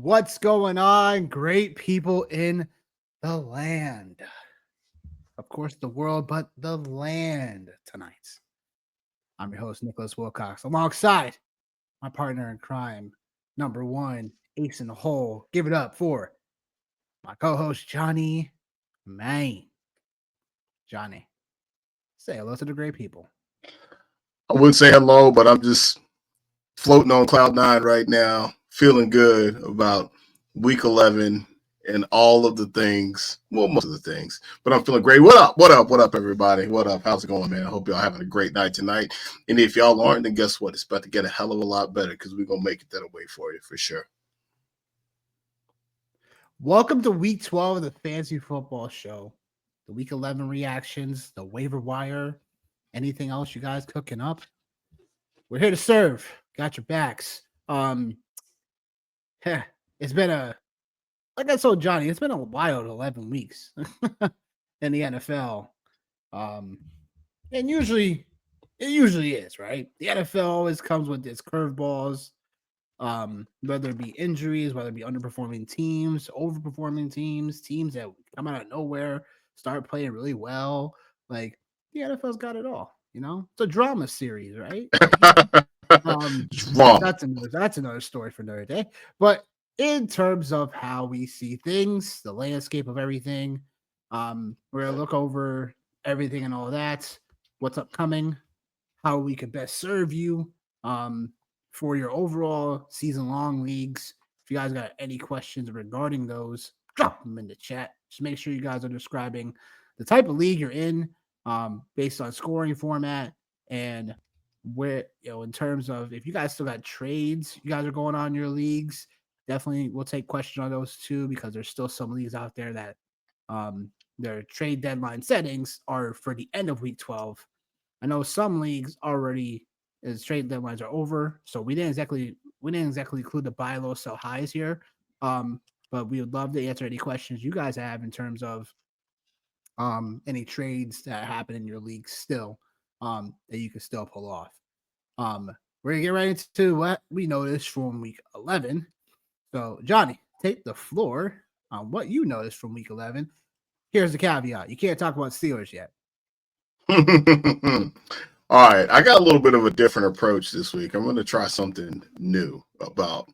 What's going on, great people in the land? Of course, the world, but the land tonight. I'm your host, Nicholas Wilcox, alongside my partner in crime, number one, ace in the hole. Give it up for my co host, Johnny Main. Johnny, say hello to the great people. I wouldn't say hello, but I'm just floating on cloud nine right now, feeling good about week 11 and all of the things. Well, most of the things, but I'm feeling great. What up? What up? What up, everybody? What up? How's it going, man? I hope y'all having a great night tonight. And if y'all aren't, then guess what? It's about to get a hell of a lot better because we're going to make it that way for you for sure. Welcome to week 12 of the Fantasy Football Show. The week 11 reactions, the waiver wire, anything else you guys cooking up? We're here to serve. Got your backs. It's been like I told Johnny, it's been a wild 11 weeks in the NFL. And it usually is, right? The NFL always comes with its curveballs, whether it be injuries, whether it be underperforming teams, overperforming teams, teams that come out of nowhere, start playing really well. Like the NFL's got it all, It's a drama series, right? Wrong. That's another story for another day. But in terms of how we see things, the landscape of everything, we're gonna look over everything and all that, what's upcoming, how we could best serve you, for your overall season-long leagues. If you guys got any questions regarding those, drop them in the chat. Just make sure you guys are describing the type of league you're in, based on scoring format and where in terms of if you guys still got trades you guys are going on in your leagues, definitely we'll take questions on those too, because there's still some leagues out there that their trade deadline settings are for the end of week 12. I know some leagues already as trade deadlines are over, so we didn't exactly include the buy low sell highs here, but we would love to answer any questions you guys have in terms of any trades that happen in your league still, that you can still pull off. We're gonna get right into what we noticed from week 11. So, Johnny, take the floor on what you noticed from week 11. Here's the caveat: you can't talk about Steelers yet. All right, I got a little bit of a different approach this week. I'm going to try something new about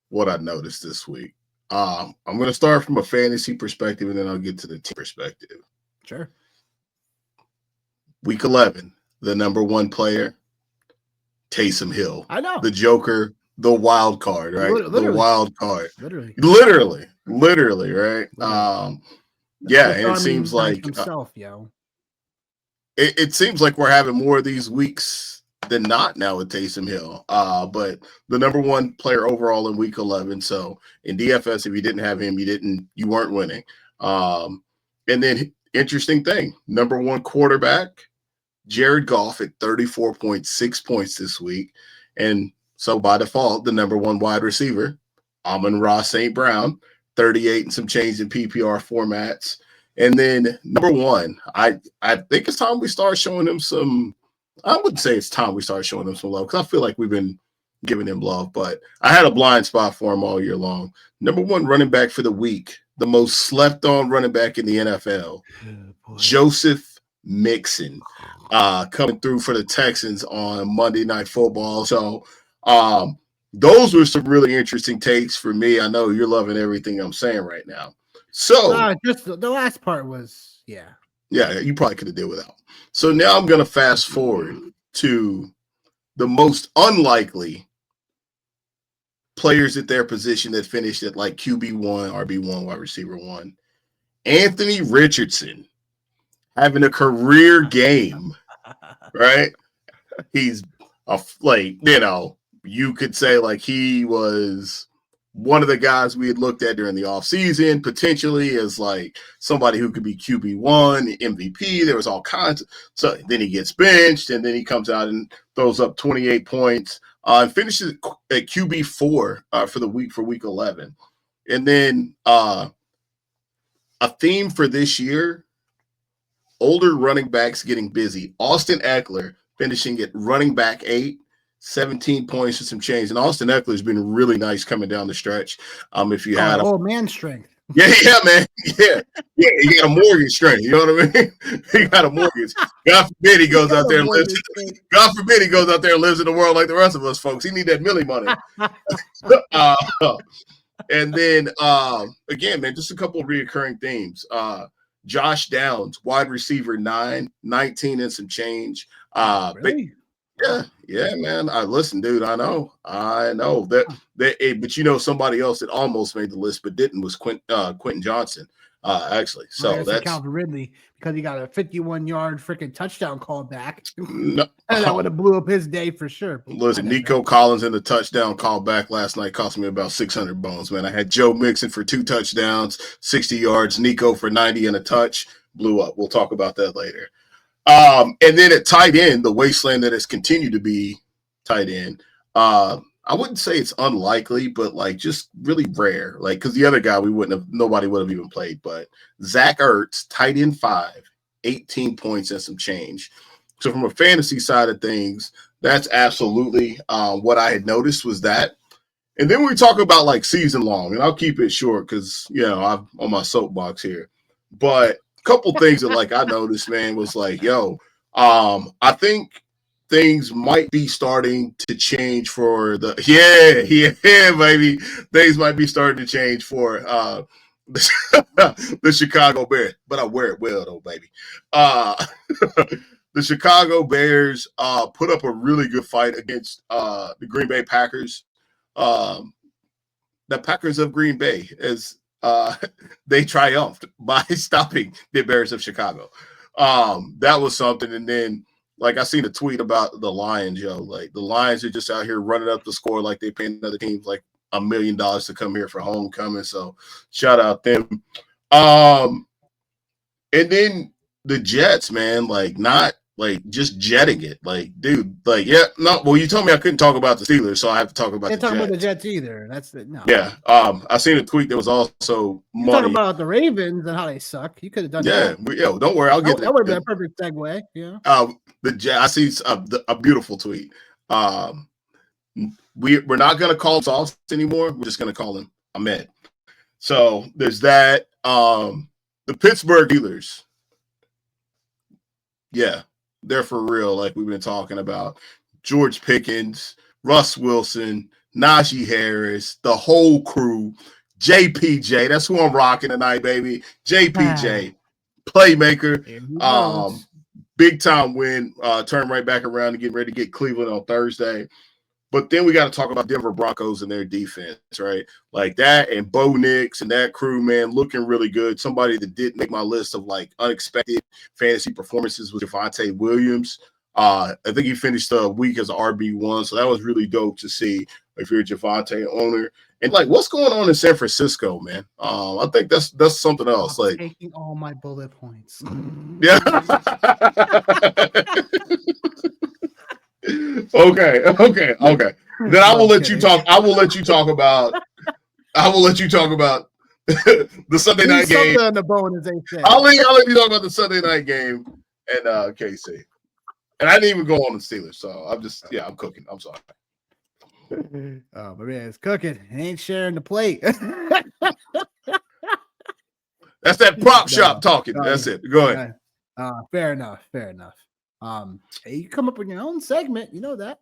what I noticed this week. I'm going to start from a fantasy perspective, and then I'll get to the team perspective. Sure. Week 11, the number one player, Taysom Hill. I know. The Joker, the wild card, right? Literally. The wild card. Literally, right? Literally. Yeah, and it seems like himself, yo. It seems like we're having more of these weeks than not now with Taysom Hill. But the number one player overall in week 11. So in DFS, if you didn't have him, you weren't winning. And then interesting thing, number one quarterback, Jared Goff at 34.6 points this week. And so by default, the number one wide receiver, Amon-Ra St. Brown, 38 and some change in PPR formats. And then number one, I think it's time we start showing him some. I wouldn't say it's time we start showing him some love because I feel like we've been giving him love, but I had a blind spot for him all year long. Number one running back for the week, the most slept on running back in the NFL, Joseph Mixon, coming through for the Texans on Monday Night Football. So those were some really interesting takes for me. I know you're loving everything I'm saying right now. So just the last part was, yeah, you probably could have did without. So now I'm going to fast forward to the most unlikely players at their position that finished at like QB1, RB1, wide receiver 1. Anthony Richardson having a career game, right? He's you could say like he was one of the guys we had looked at during the offseason, potentially as like somebody who could be QB1, MVP. There was all kinds. So then he gets benched, and then he comes out and throws up 28 points and finishes at QB4 for the week for week 11. And then a theme for this year, older running backs getting busy. Austin Eckler finishing at running back 8. 17 points and some change. And Austin Eckler's been really nice coming down the stretch. If you had old man strength. Yeah, man. Yeah. He got a mortgage strength. You know what I mean? He got a mortgage. God forbid he goes out there and lives. God forbid he goes out there and lives in the world like the rest of us folks. He need that milli money. And then again, man, just a couple of reoccurring themes. Josh Downs, wide receiver 19 and some change. Really? Yeah, man. Listen, dude. I know that. But you know, somebody else that almost made the list but didn't was Quentin Johnson. Actually, so that's Calvin Ridley because he got a 51-yard freaking touchdown call back. No, and that would have blew up his day for sure. Listen, Nico Collins in the touchdown call back last night cost me about 600 bones, man. I had Joe Mixon for 2 touchdowns, 60 yards. Nico for 90 and a touch. Blew up. We'll talk about that later. And then at tight end, the wasteland that has continued to be tight end. I wouldn't say it's unlikely, but like just really rare. Like, because the other guy nobody would have even played. But Zach Ertz, tight end 5, 18 points and some change. So from a fantasy side of things, that's absolutely what I had noticed was that. And then we talk about like season long, and I'll keep it short because I'm on my soapbox here. But couple things that like I noticed, man, was like, I think things might be starting to change for the baby. Things might be starting to change for the Chicago Bears, but I wear it well though, baby. The Chicago Bears put up a really good fight against the Green Bay Packers. The Packers of Green Bay as they triumphed by stopping the Bears of Chicago. That was something. And then, like, I seen a tweet about the Lions, like the Lions are just out here running up the score like they paying other teams like $1 million to come here for homecoming. So shout out them. And then the Jets, man, like not like just jetting it. Like, dude, like, well, you told me I couldn't talk about the Steelers, so I have to talk about the Jets. Can't talk about the Jets either. That's no. Yeah. I seen a tweet that was also money. Talk about the Ravens and how they suck. You could have done that. Don't worry, I'll get that. That would have been a perfect segue. Yeah. The Jets. I see a beautiful tweet. We're not gonna call him Sauce anymore. We're just gonna call him Ahmed. So there's that. The Pittsburgh Steelers. Yeah. They're for real, like we've been talking about. George Pickens, Russ Wilson, Najee Harris, the whole crew, JPJ. That's who I'm rocking tonight, baby. JPJ, playmaker, big time win. Turn right back around and getting ready to get Cleveland on Thursday. But then we got to talk about Denver Broncos and their defense, right? Like that and Bo Nix and that crew, man, looking really good. Somebody that did make my list of like unexpected fantasy performances was Javonte Williams. I think he finished the week as an RB1, so that was really dope to see if you're a Javonte owner. And like, what's going on in San Francisco, man? I think that's something else. Like taking all my bullet points. Yeah. Okay. Then I will let you talk. I will let you talk about the Sunday night game. On the bone, as they say. I'll let you talk about the Sunday night game and KC. And I didn't even go on the Steelers, so I'm cooking. I'm sorry. Oh, but man, it's cooking. It ain't sharing the plate. That's that prop shop talking. That's it. Go ahead. Fair enough. Hey, you come up with your own segment. You know that.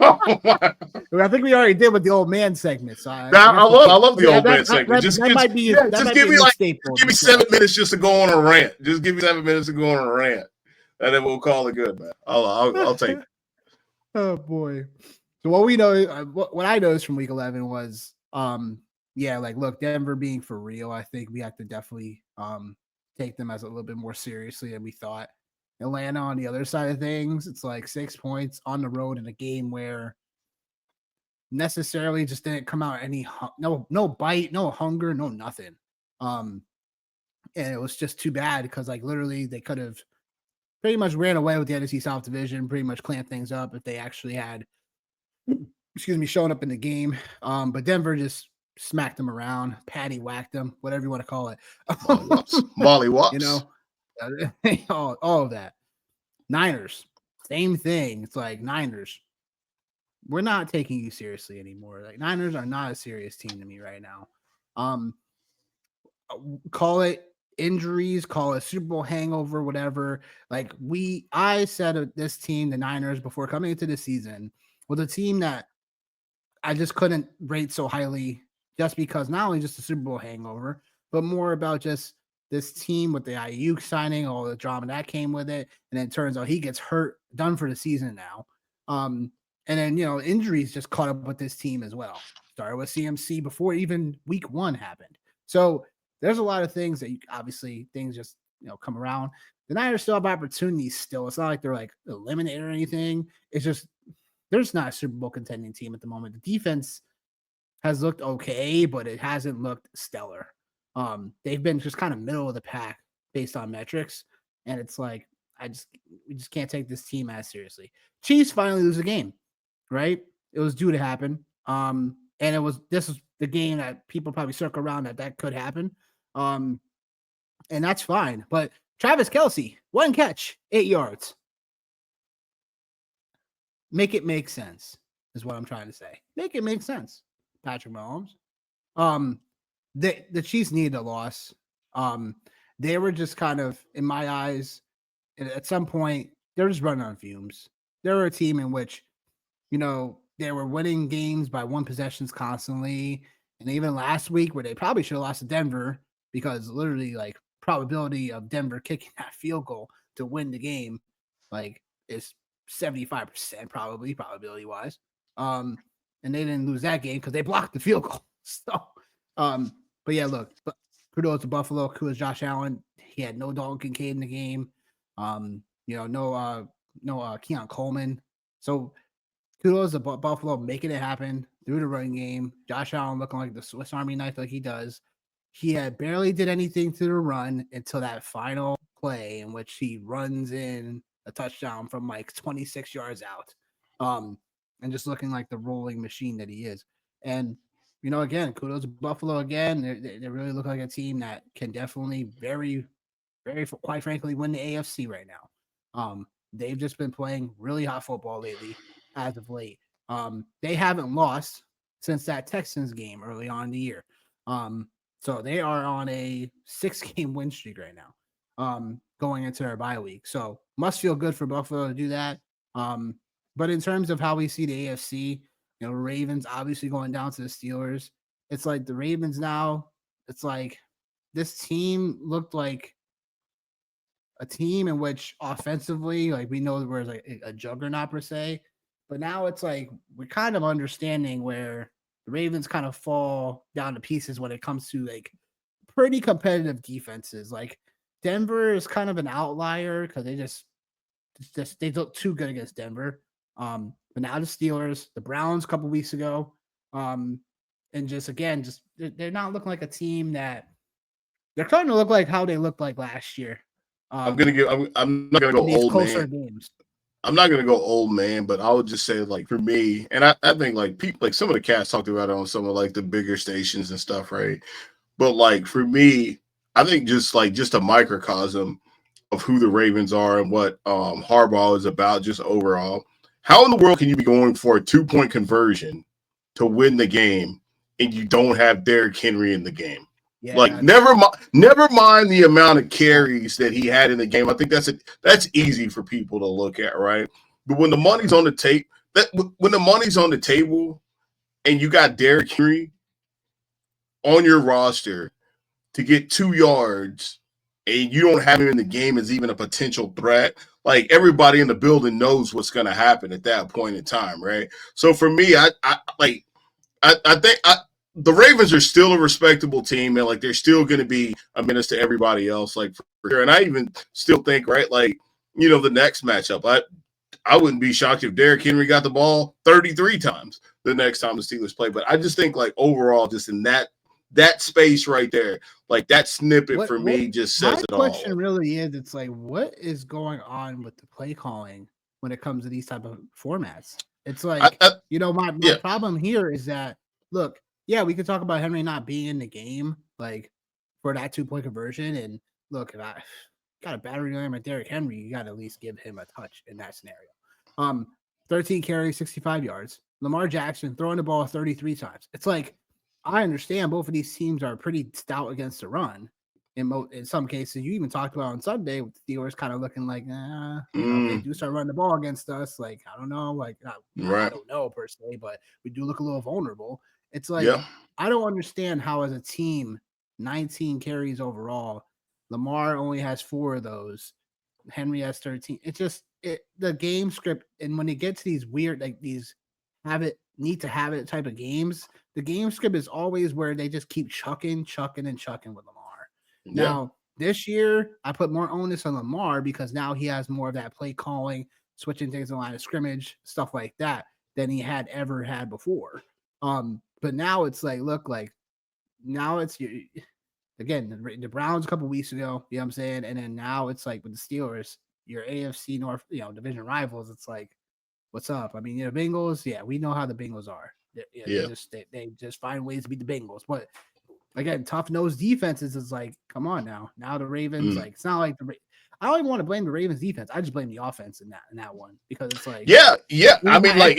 I think we already did with the old man segment. So I love the old man segment. That give me 7 minutes just to go on a rant. Just give me 7 minutes to go on a rant, and then we'll call it good, man. I'll take it. Oh boy. So what we know, what I noticed from Week 11 was, look, Denver being for real. I think we have to definitely take them as a little bit more seriously than we thought. Atlanta on the other side of things, it's like 6 points on the road in a game where necessarily just didn't come out any no bite, no hunger, no nothing. And it was just too bad because like literally they could have pretty much ran away with the NFC South Division, pretty much clamped things up if they actually had showing up in the game. But Denver just smacked them around, patty whacked them, whatever you want to call it. Molly Watts. You know, all of that. Niners, Same thing. It's like Niners. We're not taking you seriously anymore. Like Niners are not a serious team to me right now. Um, call it injuries, call it Super Bowl hangover, whatever. Like I said this team, the Niners, before coming into the season, was a team that I just couldn't rate so highly, just because not only just the Super Bowl hangover, but more about just this team with the Ayuk signing, all the drama that came with it, and then it turns out he gets hurt, done for the season now. And then injuries just caught up with this team as well. Started with CMC before even week 1 happened. So there's a lot of things that obviously things just come around. The Niners still have opportunities still. It's not like they're like eliminated or anything. It's just there's not a Super Bowl contending team at the moment. The defense has looked okay, but it hasn't looked stellar. They've been just kind of middle of the pack based on metrics, and it's like we just can't take this team as seriously. Chiefs finally lose a game, right? It was due to happen. And this was the game that people probably circle around that could happen. And that's fine. But Travis Kelce, 1 catch, 8 yards. Make it make sense, is what I'm trying to say. Make it make sense, Patrick Mahomes. The Chiefs needed a loss. They were just kind of, in my eyes, at some point, they're just running on fumes. They were a team in which, they were winning games by 1 possessions constantly. And even last week, where they probably should have lost to Denver, because literally, like, probability of Denver kicking that field goal to win the game, like, is 75% probability wise. And they didn't lose that game because they blocked the field goal. So, but yeah, look, kudos to Buffalo, kudos Josh Allen. He had no Dalton Kincaid in the game. No Keon Coleman. So kudos to Buffalo making it happen through the running game. Josh Allen looking like the Swiss Army knife like he does. He had barely did anything to the run until that final play in which he runs in a touchdown from like 26 yards out. And just looking like the rolling machine that he is. And, again, kudos to Buffalo again. They really look like a team that can definitely very, very, quite frankly, win the AFC right now. They've just been playing really hot football lately, as of late. They haven't lost since that Texans game early on in the year. So they are on a 6-game win streak right now, going into their bye week. So must feel good for Buffalo to do that. But in terms of how we see the AFC, Ravens obviously going down to the Steelers. It's like the Ravens now, it's like this team looked like a team in which offensively, like we know we're like a juggernaut per se, but now it's like we're kind of understanding where the Ravens kind of fall down to pieces when it comes to like pretty competitive defenses. Like Denver is kind of an outlier because they look too good against Denver. But now the Steelers, the Browns a couple weeks ago, and just again, they're not looking like a team that they're starting to look like how they looked like last year. I'm not gonna go these old closer man. games. I'm not gonna go old man, but I would just say like for me, and I think like people like some of the cats talked about it on some of like the bigger stations and stuff, right? But like for me, I think just a microcosm of who the Ravens are and what Harbaugh is about, just overall. How in the world can you be going for a 2-point conversion to win the game and you don't have Derrick Henry in the game? Yeah, Like never mind the amount of carries that he had in the game. I think that's easy for people to look at, right? But when the money's on the tape, when the money's on the table and you got Derrick Henry on your roster to get 2 yards and you don't have him in the game as even a potential threat, like everybody in the building knows what's going to happen at that point in time, right? So for me, I think the Ravens are still a respectable team, and like they're still going to be a menace to everybody else, like for sure. And I even still think, right, like the next matchup, I wouldn't be shocked if Derrick Henry got the ball 33 times the next time the Steelers play. But I just think like overall, just in that space right there, like that snippet for me just says it all. My question really is, it's like, what is going on with the play calling when it comes to these type of formats? It's like, my problem here is that, look, yeah, we could talk about Henry not being in the game, like for that 2-point conversion. And look, if I got a battery on him at Derrick Henry, you got to at least give him a touch in that scenario. 13 carries, 65 yards. Lamar Jackson throwing the ball 33 times. It's like, I understand both of these teams are pretty stout against the run. In some cases, you even talked about on Sunday with the Steelers kind of looking like, if they do start running the ball against us, like, I don't know, like, I don't know per se, but we do look a little vulnerable. It's like, I don't understand how as a team, 19 carries overall, Lamar only has 4 of those. Henry has 13. It's just the game script, and when it gets these weird, like these need to have it type of games, the game script is always where they just keep chucking with Lamar. Yeah. Now, this year, I put more onus on Lamar because now he has more of that play calling, switching things in line of scrimmage, stuff like that, than he had ever had before. But now it's like, look, like now it's again the Browns a couple weeks ago, you know what I'm saying, and then now it's like with the Steelers, your AFC North, division rivals. It's like, what's up? I mean, Bengals, we know how the Bengals are. They just find ways to beat the Bengals, but again, tough nosed defenses is like, come on now. Now the Ravens, like, it's not like I don't even want to blame the Ravens defense. I just blame the offense in that one because it's like, I mean, like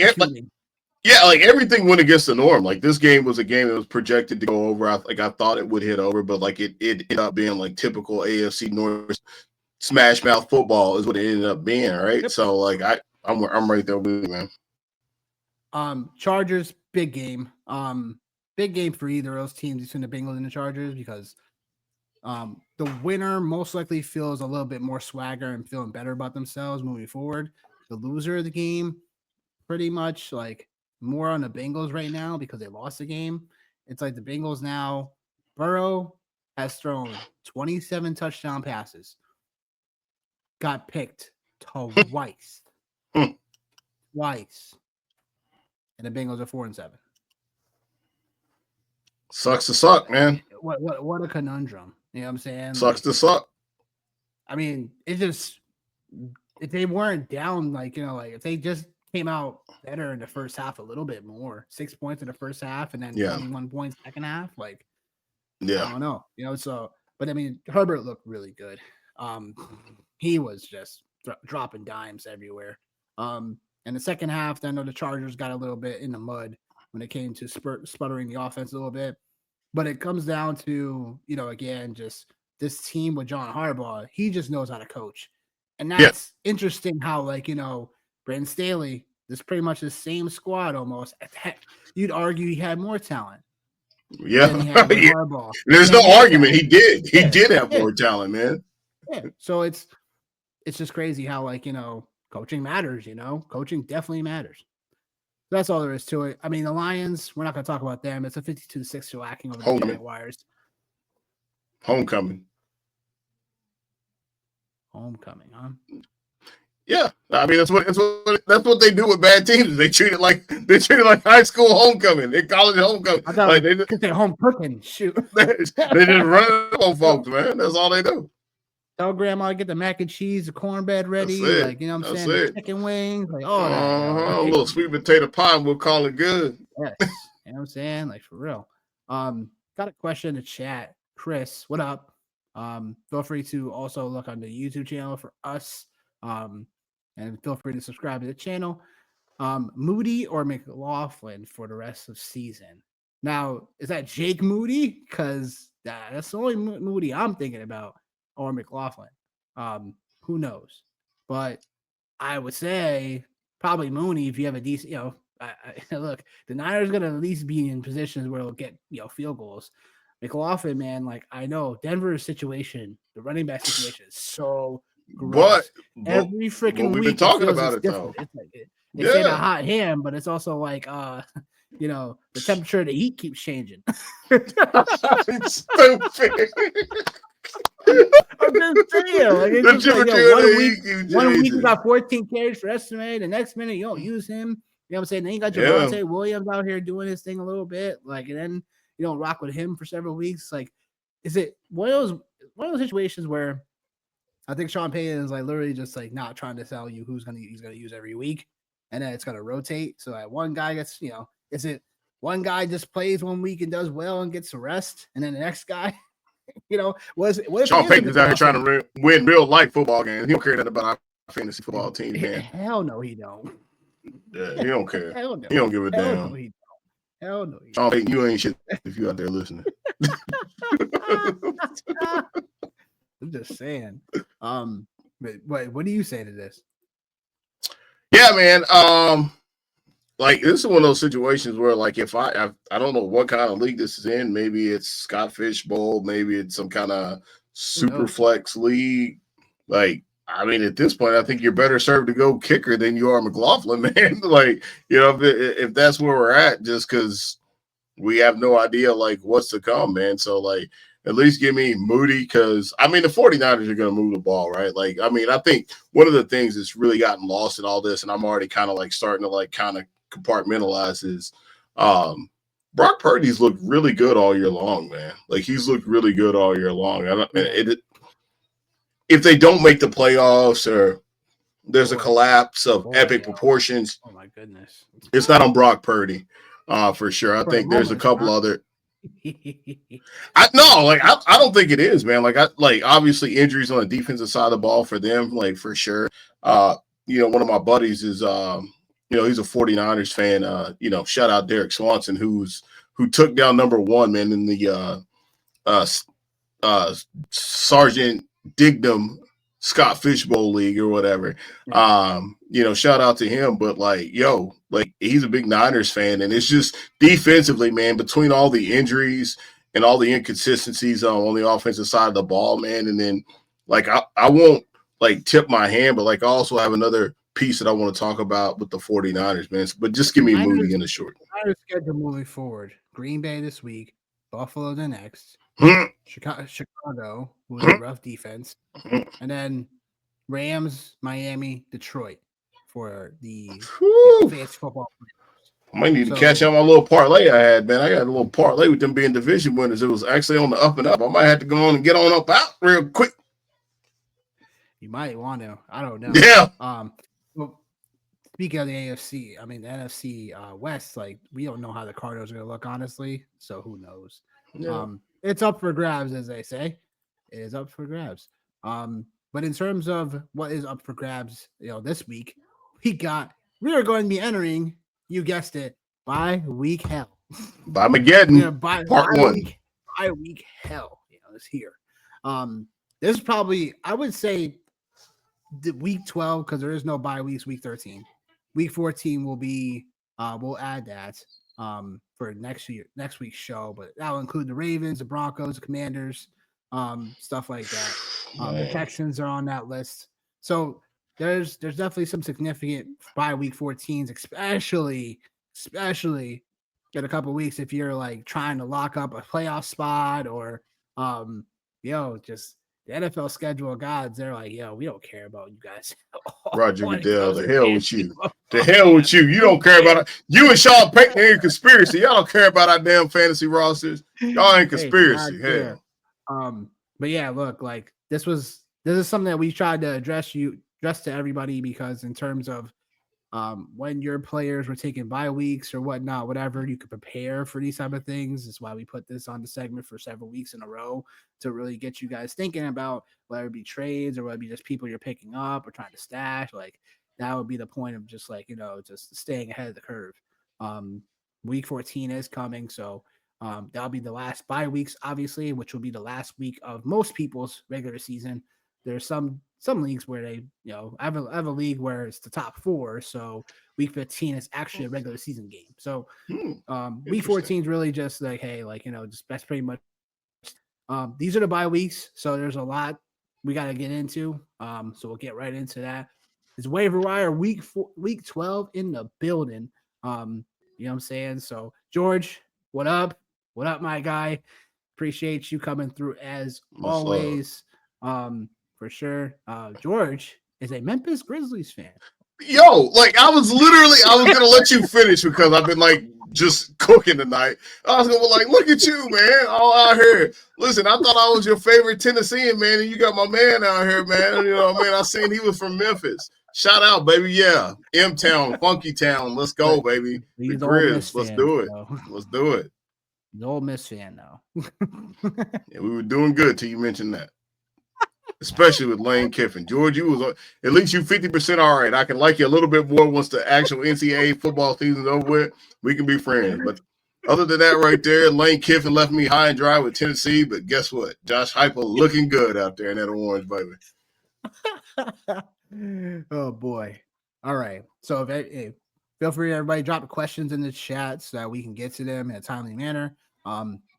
everything went against the norm. Like this game was a game that was projected to go over. I thought it would hit over, but like it ended up being like typical AFC North smash mouth football is what it ended up being, right? Yep. So like I'm right there with you, man. Chargers, big game. Big game for either of those teams between the Bengals and the Chargers because the winner most likely feels a little bit more swagger and feeling better about themselves moving forward. The loser of the game, pretty much like more on the Bengals right now because they lost the game. It's like the Bengals now, Burrow has thrown 27 touchdown passes, got picked twice. Twice. And the Bengals are 4-7. Sucks to suck, man. What a conundrum. You know what I'm saying? Sucks to suck. I mean, it just, if they weren't down, like if they just came out better in the first half a little bit more, 6 points in the first half and then 21 points second half, like, I don't know. So, but I mean, Herbert looked really good. He was just dropping dimes everywhere. In the second half, I know the Chargers got a little bit in the mud when it came to sputtering the offense a little bit. But it comes down to, again, just this team with John Harbaugh. He just knows how to coach. And that's interesting how, Brandon Staley, this pretty much the same squad almost. You'd argue he had more talent. Yeah. Than he had with Harbaugh. There's no argument. He did. He did have more talent, man. Yeah. So it's just crazy how, coaching matters, Coaching definitely matters. That's all there is to it. I mean, the Lions, we're not going to talk about them. It's a 52-6 shellacking over the Giant Wires. Homecoming, huh? Yeah, I mean that's what they do with bad teams. They treat it like high school homecoming, they college homecoming. I thought they're home cooking. Shoot, they just run it on folks, man. That's all they do. Tell grandma to get the mac and cheese, the cornbread ready, what I'm saying, the chicken wings, like a little sweet potato pie, and we'll call it good. Yes, you know what I'm saying, like for real. Got a question in the chat, Chris. What up? Feel free to also look on the YouTube channel for us, and feel free to subscribe to the channel. Moody or McLaughlin for the rest of season? Now, is that Jake Moody? Because that's the only Moody I'm thinking about. Or McLaughlin. Who knows? But I would say probably Mooney if you have a decent, look, the Niners going to at least be in positions where they'll get, field goals. McLaughlin, man, like I know Denver's situation, the running back situation is so gross. Every freaking week we've been talking about it different. It's like they say the hot hand, but it's also like the temperature of the heat keeps changing. It's stupid. I'm just saying, one week you got 14 carries for estimate, the next minute you don't use him. You know what I'm saying? Then you got Javonte Williams out here doing his thing a little bit, and then you don't rock with him for several weeks. Like, is it one of those situations where I think Sean Payton is literally just not trying to tell you he's gonna use every week, and then it's gonna rotate so that one guy gets, is it one guy just plays one week and does well and gets the rest, and then the next guy. What Sean Payton's out here trying to win real life football games. He don't care nothing about fantasy football teams, man. Hell no, he don't. Yeah, he don't care. Hell no. He don't give a Hell damn. no, he don't. Hell no, he Sean Payton, you ain't shit if you out there listening. I'm just saying. But what do you say to this? Yeah, man. Like this is one of those situations where, like, if I don't know what kind of league this is in. Maybe it's Scott Fish Bowl. Maybe it's some kind of super flex league. Like, I mean, at this point, I think you're better served to go kicker than you are McLaughlin, man. Like, you know, if that's where we're at, just because we have no idea, like, what's to come, man. So, like, at least give me Moody because, I mean, the 49ers are going to move the ball, right? Like, I mean, I think one of the things that's really gotten lost in all this, and I'm already kind of, like, starting to, like, kind of compartmentalize is Brock Purdy's looked really good all year long, man. Like, he's looked really good all year long. If they don't make the playoffs or there's a collapse of epic proportions, oh my goodness, it's not on Brock Purdy for sure. I think there's a couple other. I don't think it is, man. Like obviously injuries on the defensive side of the ball for them, like for sure. You know, one of my buddies is you know, he's a 49ers fan. You know, shout out Derek Swanson, who took down number 1, man, in the Sergeant Dignam Scott Fishbowl League or whatever. You know, shout out to him. But like, yo, like he's a big Niners fan, and it's just defensively, man, between all the injuries and all the inconsistencies on the offensive side of the ball, man. And then like I won't like tip my hand, but like I also have another piece that I want to talk about with the 49ers, man. But just give me a movie in the short. Niners schedule moving forward. Green Bay this week, Buffalo the next. Chicago, who is a rough defense, and then Rams, Miami, Detroit for the fantasy football players. I might need to catch on my little parlay I had, man. I got a little parlay with them being division winners. It was actually on the up and up. I might have to go on and get on up out real quick. You might want to. I don't know. Yeah. Well, speaking of the AFC, I mean the NFC West, like we don't know how the Cardinals are going to look, honestly. So who knows? Yeah. It's up for grabs, as they say. It is up for grabs. But in terms of what is up for grabs, you know, this week we are going to be entering, you guessed it, bye week hell. By Mageddon, part 1. Bye week hell, you know, is here. This is probably, I would say, week 12 because there is no bye weeks. Week 13, week 14 will be. We'll add that for next week's show, but that will include the Ravens, the Broncos, the Commanders, stuff like that. The Texans are on that list, so there's definitely some significant bye week 14s, especially in a couple of weeks if you're like trying to lock up a playoff spot or just the NFL schedule gods. They're like, yo, we don't care about you guys. Roger Goodell, the hell with you. The hell with you. You don't care about it. You and Sean Payton ain't conspiracy. Y'all don't care about our damn fantasy rosters. Y'all ain't conspiracy. Hell. But yeah, look, like this is something that we tried to address to everybody because in terms of when your players were taking bye weeks or whatnot, whatever, you could prepare for these type of things. That's why we put this on the segment for several weeks in a row to really get you guys thinking about whether it be trades or whether it be just people you're picking up or trying to stash. Like that would be the point of just like, you know, just staying ahead of the curve. Week 14 is coming. So that'll be the last bye weeks, obviously, which will be the last week of most people's regular season. There's some leagues where they, you know, I have a league where it's the top 4. So week 15 is actually a regular season game. So week 14 is really just like, hey, like, you know, just that's pretty much. These are the bye weeks. So there's a lot we got to get into. So we'll get right into that. It's Waiver Wire week 12 in the building. You know what I'm saying? So George, what up? What up, my guy? Appreciate you coming through as always. For sure. George is a Memphis Grizzlies fan. Yo, like I was gonna let you finish because I've been like just cooking tonight. I was gonna be like, look at you, man, all out here. Listen, I thought I was your favorite Tennessean, man, and you got my man out here, man. You know what I mean? I seen he was from Memphis. Shout out, baby. Yeah. M-Town, Funky Town. Let's go, baby. The Grizz. Let's do it. Let's do it. The Ole Miss fan, though. Yeah, we were doing good till you mentioned that. especially with Lane Kiffin. George, you was at least you 50% all right. I can like you a little bit more once the actual NCAA football season's over with. We can be friends. But other than that, right there, Lane Kiffin left me high and dry with Tennessee. But guess what? Josh Heupel looking good out there in that orange, baby. Oh boy. All right. So feel free, everybody, drop questions in the chat so that we can get to them in a timely manner.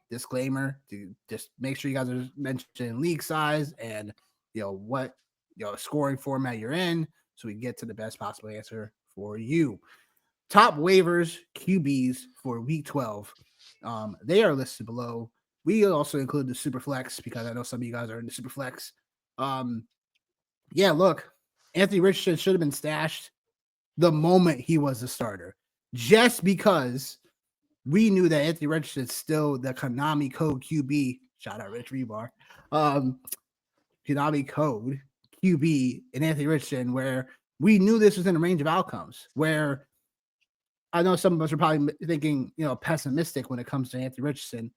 Disclaimer: to just make sure you guys are mentioning league size and what scoring format you're in, so we get to the best possible answer for you. Top waivers QBs for Week 12. They are listed below. We also include the super flex because I know some of you guys are in the super flex. Yeah, look, Anthony Richardson should have been stashed the moment he was a starter, just because we knew that Anthony Richardson is still the Konami code QB. Shout out Rich Rebar. Konami code QB in Anthony Richardson, where we knew this was in a range of outcomes. Where I know some of us are probably thinking, pessimistic when it comes to Anthony Richardson,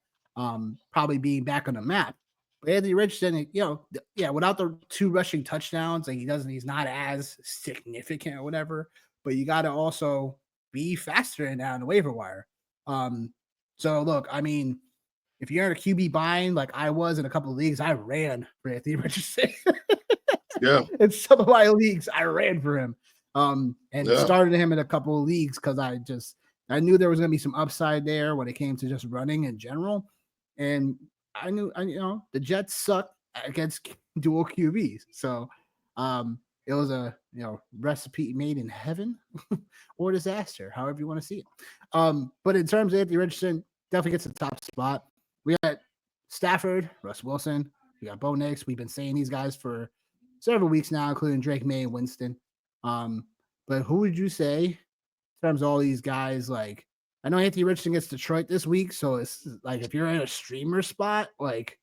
probably being back on the map. But Anthony Richardson, without the 2 rushing touchdowns, like he's not as significant or whatever. But you got to also be faster than that on the waiver wire. So look, I mean, if you're in a QB bind like I was in a couple of leagues, I ran for Anthony Richardson. Yeah. In some of my leagues, I ran for him. Started him in a couple of leagues because I knew there was going to be some upside there when it came to just running in general. And I knew the Jets suck against dual QBs. So it was a recipe made in heaven or disaster, however you want to see it. But in terms of Anthony Richardson, definitely gets the top spot. We got Stafford, Russ Wilson, we got Bo Nix. We've been saying these guys for several weeks now, including Drake May and Winston. But who would you say in terms of all these guys? Like, I know Anthony Richardson gets Detroit this week, so it's like if you're in a streamer spot, like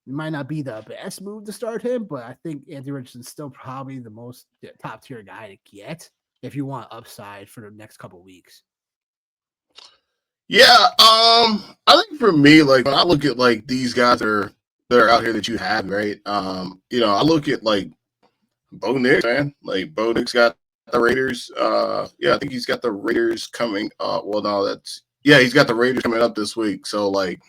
it might not be the best move to start him, but I think Anthony Richardson's still probably the most top tier guy to get if you want upside for the next couple of weeks. Yeah, I think for me, like when I look at like these guys that are out here that you have, right? I look at like Bo Nix, man. Like Bo Nix got the Raiders. I think he's got the Raiders coming. He's got the Raiders coming up this week. So like,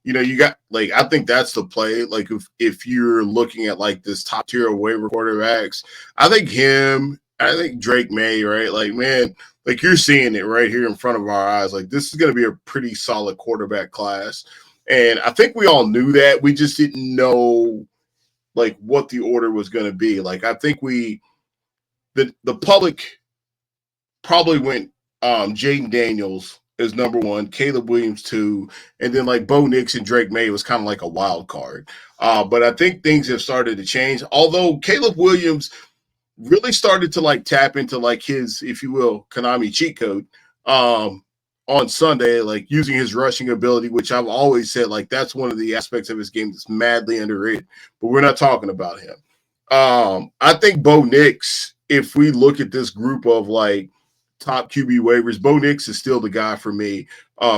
you got like I think that's the play. Like if you're looking at like this top tier waiver quarterbacks, I think Drake May, right? Like, man, like you're seeing it right here in front of our eyes. Like this is going to be a pretty solid quarterback class. And I think we all knew that. We just didn't know like what the order was going to be. Like I think the public probably went Jaden Daniels as number 1, Caleb Williams 2, and then like Bo Nix and Drake May was kind of like a wild card. But I think things have started to change. Although Caleb Williams really started to like tap into like his, if you will, Konami cheat code on Sunday, like using his rushing ability, which I've always said like that's one of the aspects of his game that's madly underrated. But we're not talking about him. I think Bo Nix, if we look at this group of like top QB waivers, Bo Nix is still the guy for me,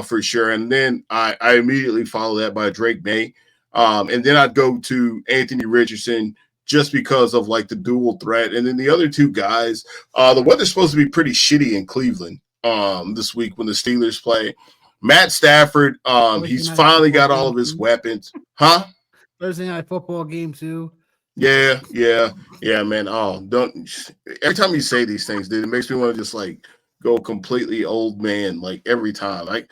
for sure. And then I immediately follow that by Drake May. And then I'd go to Anthony Richardson just because of like the dual threat. And then the other 2 guys, the weather's supposed to be pretty shitty in Cleveland this week when the Steelers play. Matt Stafford, he's finally got all of his weapons. Huh? Thursday night football game too. Yeah, man. Oh, don't. Every time you say these things, dude, it makes me want to just like go completely old man. Like every time, like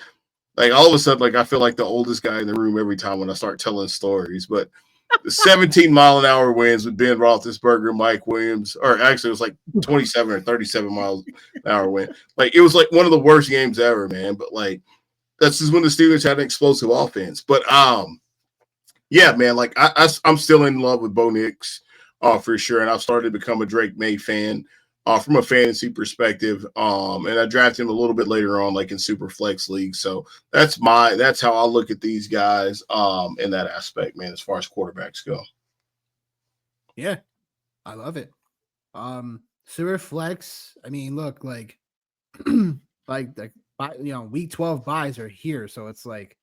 all of a sudden, like I feel like the oldest guy in the room every time when I start telling stories. But the 17-mile-an-hour winds with Ben Roethlisberger, Mike Williams, or actually it was like 27 or 37 miles an hour wind. Like it was like one of the worst games ever, man. But like that's just when the Steelers had an explosive offense. But yeah, man, like I'm still in love with Bo Nix, for sure, and I've started to become a Drake May fan, from a fantasy perspective. And I drafted him a little bit later on, like in super flex league. So that's how I look at these guys, in that aspect, man, as far as quarterbacks go. Yeah, I love it. Super flex. I mean, look, like, week 12 buys are here, so it's like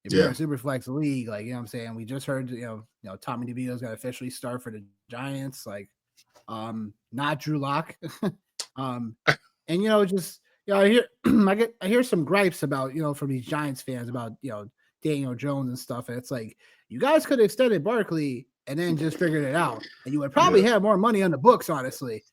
if you're Yeah. in a super flex league, like, you know what I'm saying, we just heard, Tommy DeVito's gonna officially start for the Giants, like, not Drew Lock. um, and just I hear I hear some gripes about, from these Giants fans about, Daniel Jones and stuff. And it's like, you guys could have extended Barkley and then just figured it out. And you would probably Yeah. have more money on the books, honestly.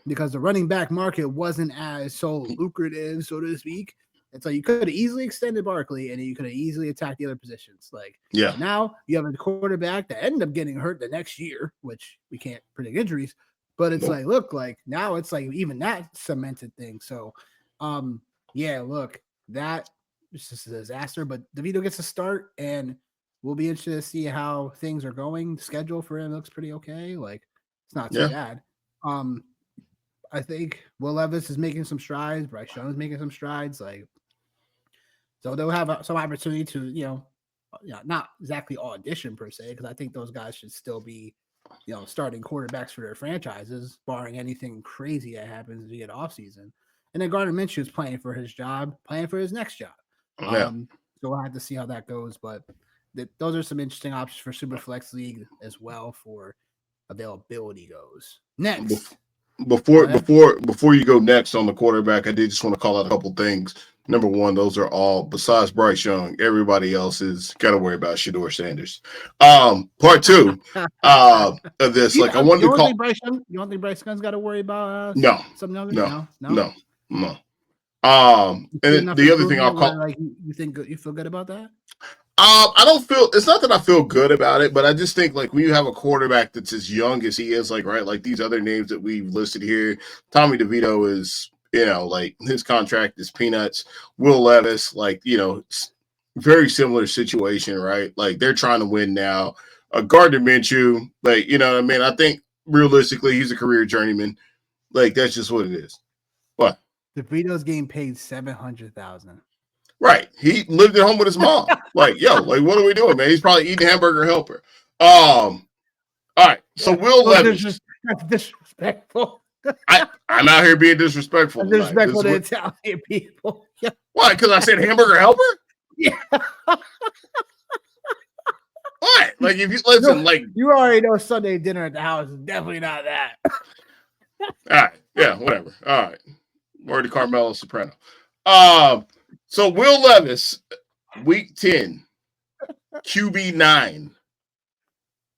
Because the running back market wasn't as so lucrative, so to speak. And so you could have easily extended Barkley and you could have easily attacked the other positions. Like, Yeah. but now you have a quarterback that ended up getting hurt the next year, which we can't predict injuries. But it's Nope. like, look, like now it's like even that cemented thing. So, yeah, look, that is just a disaster. But DeVito gets a start, and we'll be interested to see how things are going. The schedule for him looks pretty okay. Like, it's not too Yeah. bad. I think Will Levis is making some strides. Bryce Young is making some strides. Like, so they'll have some opportunity to, not exactly audition per se, because I think those guys should still be, starting quarterbacks for their franchises, barring anything crazy that happens via the offseason. And then Gardner Minshew is playing for his job, playing for his next job. Yeah. So we'll have to see how that goes. But those are some interesting options for Superflex League as well for availability goes. Next. Before you go next on the quarterback, I did just want to call out a couple things. Number one, those are all besides Bryce Young. Everybody else is got to worry about Shador Sanders. Part two of this, like I wanted to call. You don't think Bryce Young's got to worry about No, something else? no, No. no, no. Good And enough the other thing I'll improvement call. where, like, you think you feel good about that? I don't feel it's not that I feel good about it, but I just think like when you have a quarterback that's as young as he is, like right, like these other names that we've listed here, Tommy DeVito is, like his contract is peanuts. Will Levis, like, very similar situation, right? Like they're trying to win now. Gardner Minshew, like, you know what I mean? I think realistically he's a career journeyman. Like that's just what it is. What? DeVito's getting paid $700,000. Right. He lived at home with his mom. Like, yo, like, what are we doing, man? He's probably eating hamburger helper. All right. So Will Levis. That's disrespectful. I'm out here being disrespectful That's tonight. disrespectful to Italian people. Yeah. Why? Because I said hamburger helper? Yeah. What? Like, if you listen, like, you already know Sunday dinner at the house is definitely not that. All right. Yeah, whatever. All right. Word to Carmelo Soprano. So Will Levis, week 10, QB 9.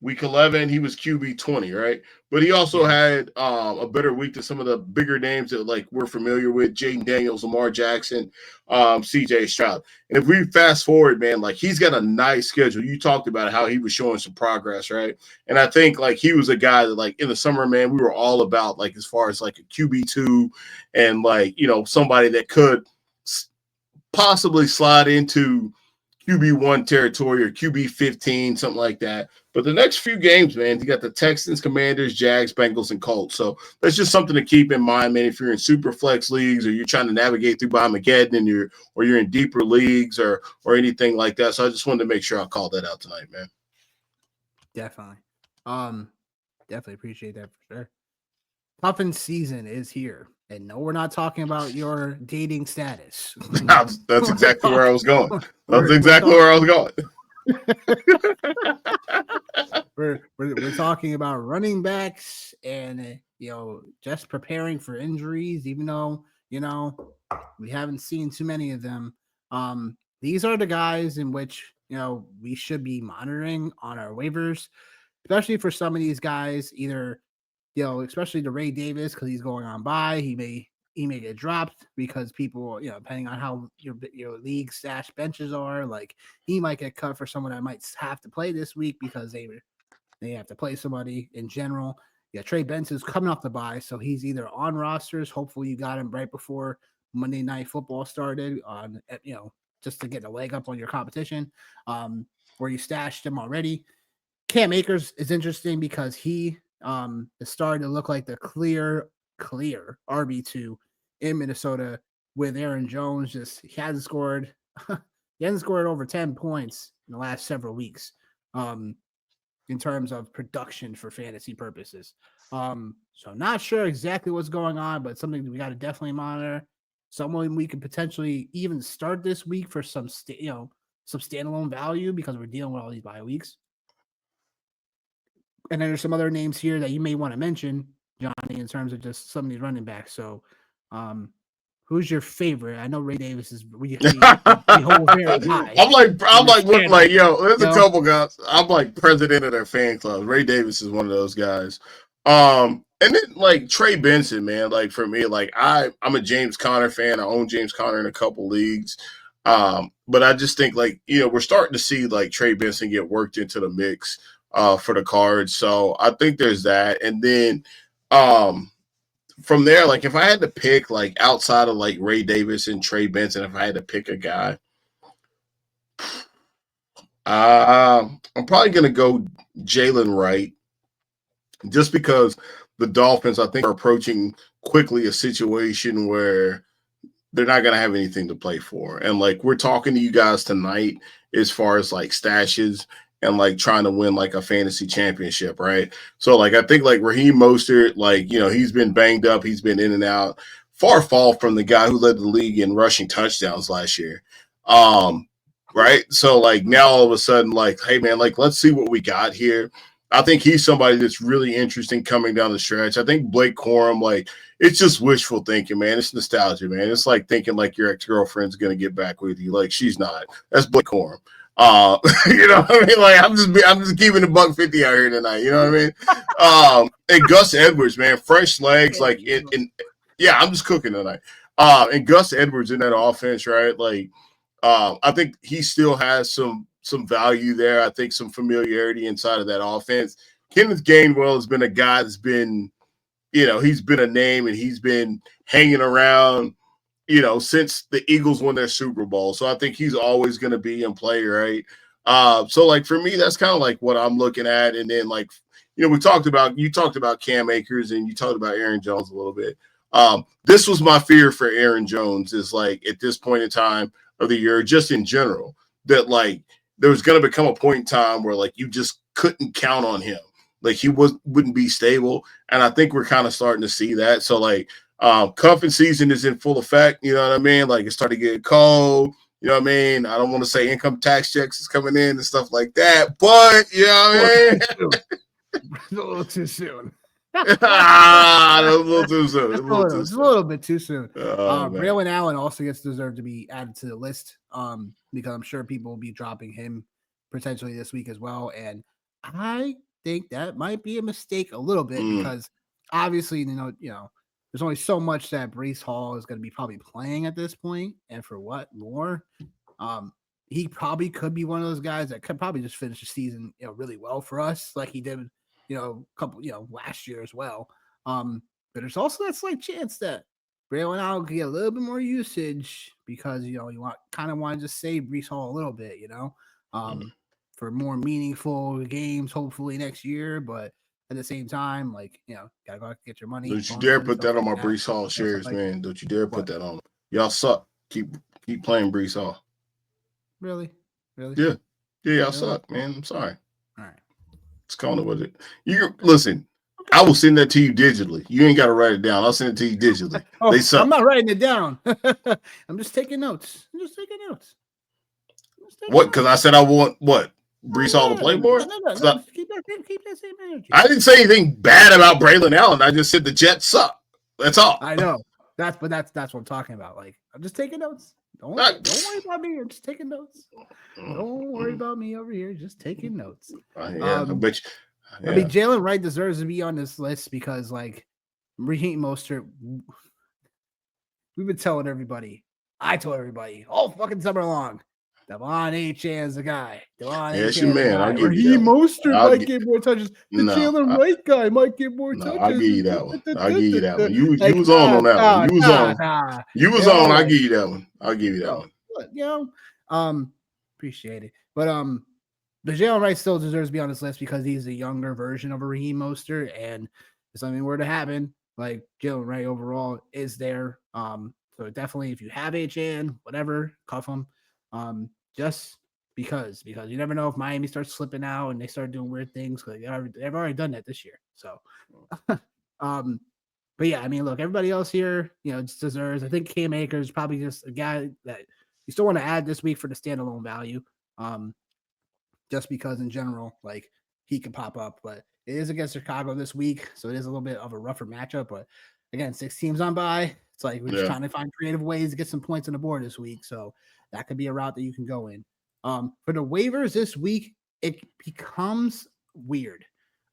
Week 11, he was QB 20, right? But he also had a better week than some of the bigger names that like we're familiar with: Jaden Daniels, Lamar Jackson, CJ Stroud. And if we fast forward, man, like he's got a nice schedule. You talked about how he was showing some progress, right? And I think like he was a guy that like in the summer, man, we were all about like as far as like a QB2 and like, somebody that could possibly slide into QB1 territory or QB15, something like that. But the next few games, man, you got the Texans, Commanders, Jags, Bengals, and Colts. So that's just something to keep in mind, man. If you're in super flex leagues or you're trying to navigate through Armageddon and you're in deeper leagues or anything like that. So I just wanted to make sure I called that out tonight, man. Definitely. Definitely appreciate that for sure. Puffin season is here. And no, we're not talking about your dating status. That's exactly where I was going. That's exactly where I was going. we're talking about running backs and just preparing for injuries, even though we haven't seen too many of them. These are the guys in which we should be monitoring on our waivers, especially for some of these guys. Either especially to Ray Davis, because he's going on by. He may get dropped because people, depending on how your league stash benches are, like he might get cut for someone that might have to play this week because they have to play somebody in general. Yeah, Trey Benson's coming off the bye, so he's either on rosters. Hopefully, you got him right before Monday Night Football started on, just to get a leg up on your competition, where you stashed him already. Cam Akers is interesting because he is starting to look like the clear RB2 in Minnesota with Aaron Jones. He hasn't scored over 10 points in the last several weeks in terms of production for fantasy purposes. So not sure exactly what's going on, but something we got to definitely monitor. Someone we could potentially even start this week for some some standalone value because we're dealing with all these bye weeks. And then there's some other names here that you may want to mention, Johnny, in terms of just some of these running backs. So, who's your favorite? I know Ray Davis is we hold very high. Yo, there's a couple guys. I'm like president of their fan club. Ray Davis is one of those guys. And then like Trey Benson, man. Like for me, like I'm a James Conner fan. I own James Conner in a couple leagues. But I just think like, we're starting to see like Trey Benson get worked into the mix for the Cards. So I think there's that. And then from there, like if I had to pick like outside of like Ray Davis and Trey Benson, if I had to pick a guy, I'm probably gonna go Jalen Wright, just because the Dolphins, I think, are approaching quickly a situation where they're not going to have anything to play for. And like we're talking to you guys tonight as far as like stashes and like trying to win like a fantasy championship, right? So like I think like Raheem Mostert, like, he's been banged up, he's been in and out. Far fall from the guy who led the league in rushing touchdowns last year. Right? So like now all of a sudden, like, hey man, like let's see what we got here. I think he's somebody that's really interesting coming down the stretch. I think Blake Corum, like, it's just wishful thinking, man. It's nostalgia, man. It's like thinking like your ex-girlfriend's gonna get back with you. Like she's not. That's Blake Corum. You know what I mean? Like I'm just keeping $150 out here tonight. You know what I mean? And Gus Edwards, man, fresh legs. Like I'm just cooking tonight. And Gus Edwards in that offense, right? Like, I think he still has some value there. I think some familiarity inside of that offense. Kenneth Gainwell has been a guy that's been, he's been a name and he's been hanging around, since the Eagles won their Super Bowl. So I think he's always going to be in play, right? So like for me, that's kind of like what I'm looking at. And then like, you talked about Cam Akers and you talked about Aaron Jones a little bit. This was my fear for Aaron Jones is like at this point in time of the year, just in general, that like there was going to become a point in time where like you just couldn't count on him. Like he wouldn't be stable. And I think we're kind of starting to see that. So like cuffing season is in full effect. You know what I mean? Like it's starting to get cold. You know what I mean? I don't want to say income tax checks is coming in and stuff like that, but you know what I mean? A little too soon. A little too soon. Just a little bit too soon. Braylon Allen also deserved to be added to the list because I'm sure people will be dropping him potentially this week as well. And I think that might be a mistake a little bit because obviously, there's only so much that Breece Hall is going to be probably playing at this point, and for what more? He probably could be one of those guys that could probably just finish the season, really well for us, like he did, last year as well. But there's also that slight chance that Braylon Allen could get a little bit more usage because you want to just save Breece Hall a little bit, for more meaningful games, hopefully next year, but. At the same time, like, gotta go out and get your money. Don't you dare put that on my Breece Hall shares, man. Don't you dare put that on. Y'all suck. Keep playing Breece Hall. Really? Yeah, y'all suck, man. I'm sorry. All right. It's kind of what it. You listen. I will send that to you digitally. You ain't got to write it down. I'll send it to you digitally. They suck. I'm not writing it down. I'm just taking notes. What? Because I said I want what? Breece Hall to play more? No. Keep that same energy. I didn't say anything bad about Braylon Allen. I just said the Jets suck. That's all. I know. That's what I'm talking about. Like, I'm just taking notes. Don't worry about me. I'm just taking notes. Don't worry about me over here. Just taking notes. I bet you. I mean, Jalen Wright deserves to be on this list because, like, Raheem Mostert, we've been telling everybody. I told everybody all fucking summer long. Devon Achane is the guy. Yes, your man. I'll give you that one. Mostert might get more touches. The Jalen Wright guy might get more touches. I'll give you that one. You was on that one. You was on. You was on. I'll give you that one. I'll give you that one. Appreciate it. But the Jalen Wright still deserves to be on this list because he's a younger version of a Raheem Mostert, and if something were to happen, like Jalen Wright overall is there. So definitely, if you have Achane, whatever, cuff him. Just because you never know if Miami starts slipping out and they start doing weird things because they've already done that this year. So, but yeah, I mean, look, everybody else here, just deserves. I think Cam Akers is probably just a guy that you still want to add this week for the standalone value. Just because in general, like he could pop up, but it is against Chicago this week, so it is a little bit of a rougher matchup. But again, 6 teams on bye. It's like we're just Yeah. trying to find creative ways to get some points on the board this week. So that could be a route that you can go in. For the waivers this week, it becomes weird.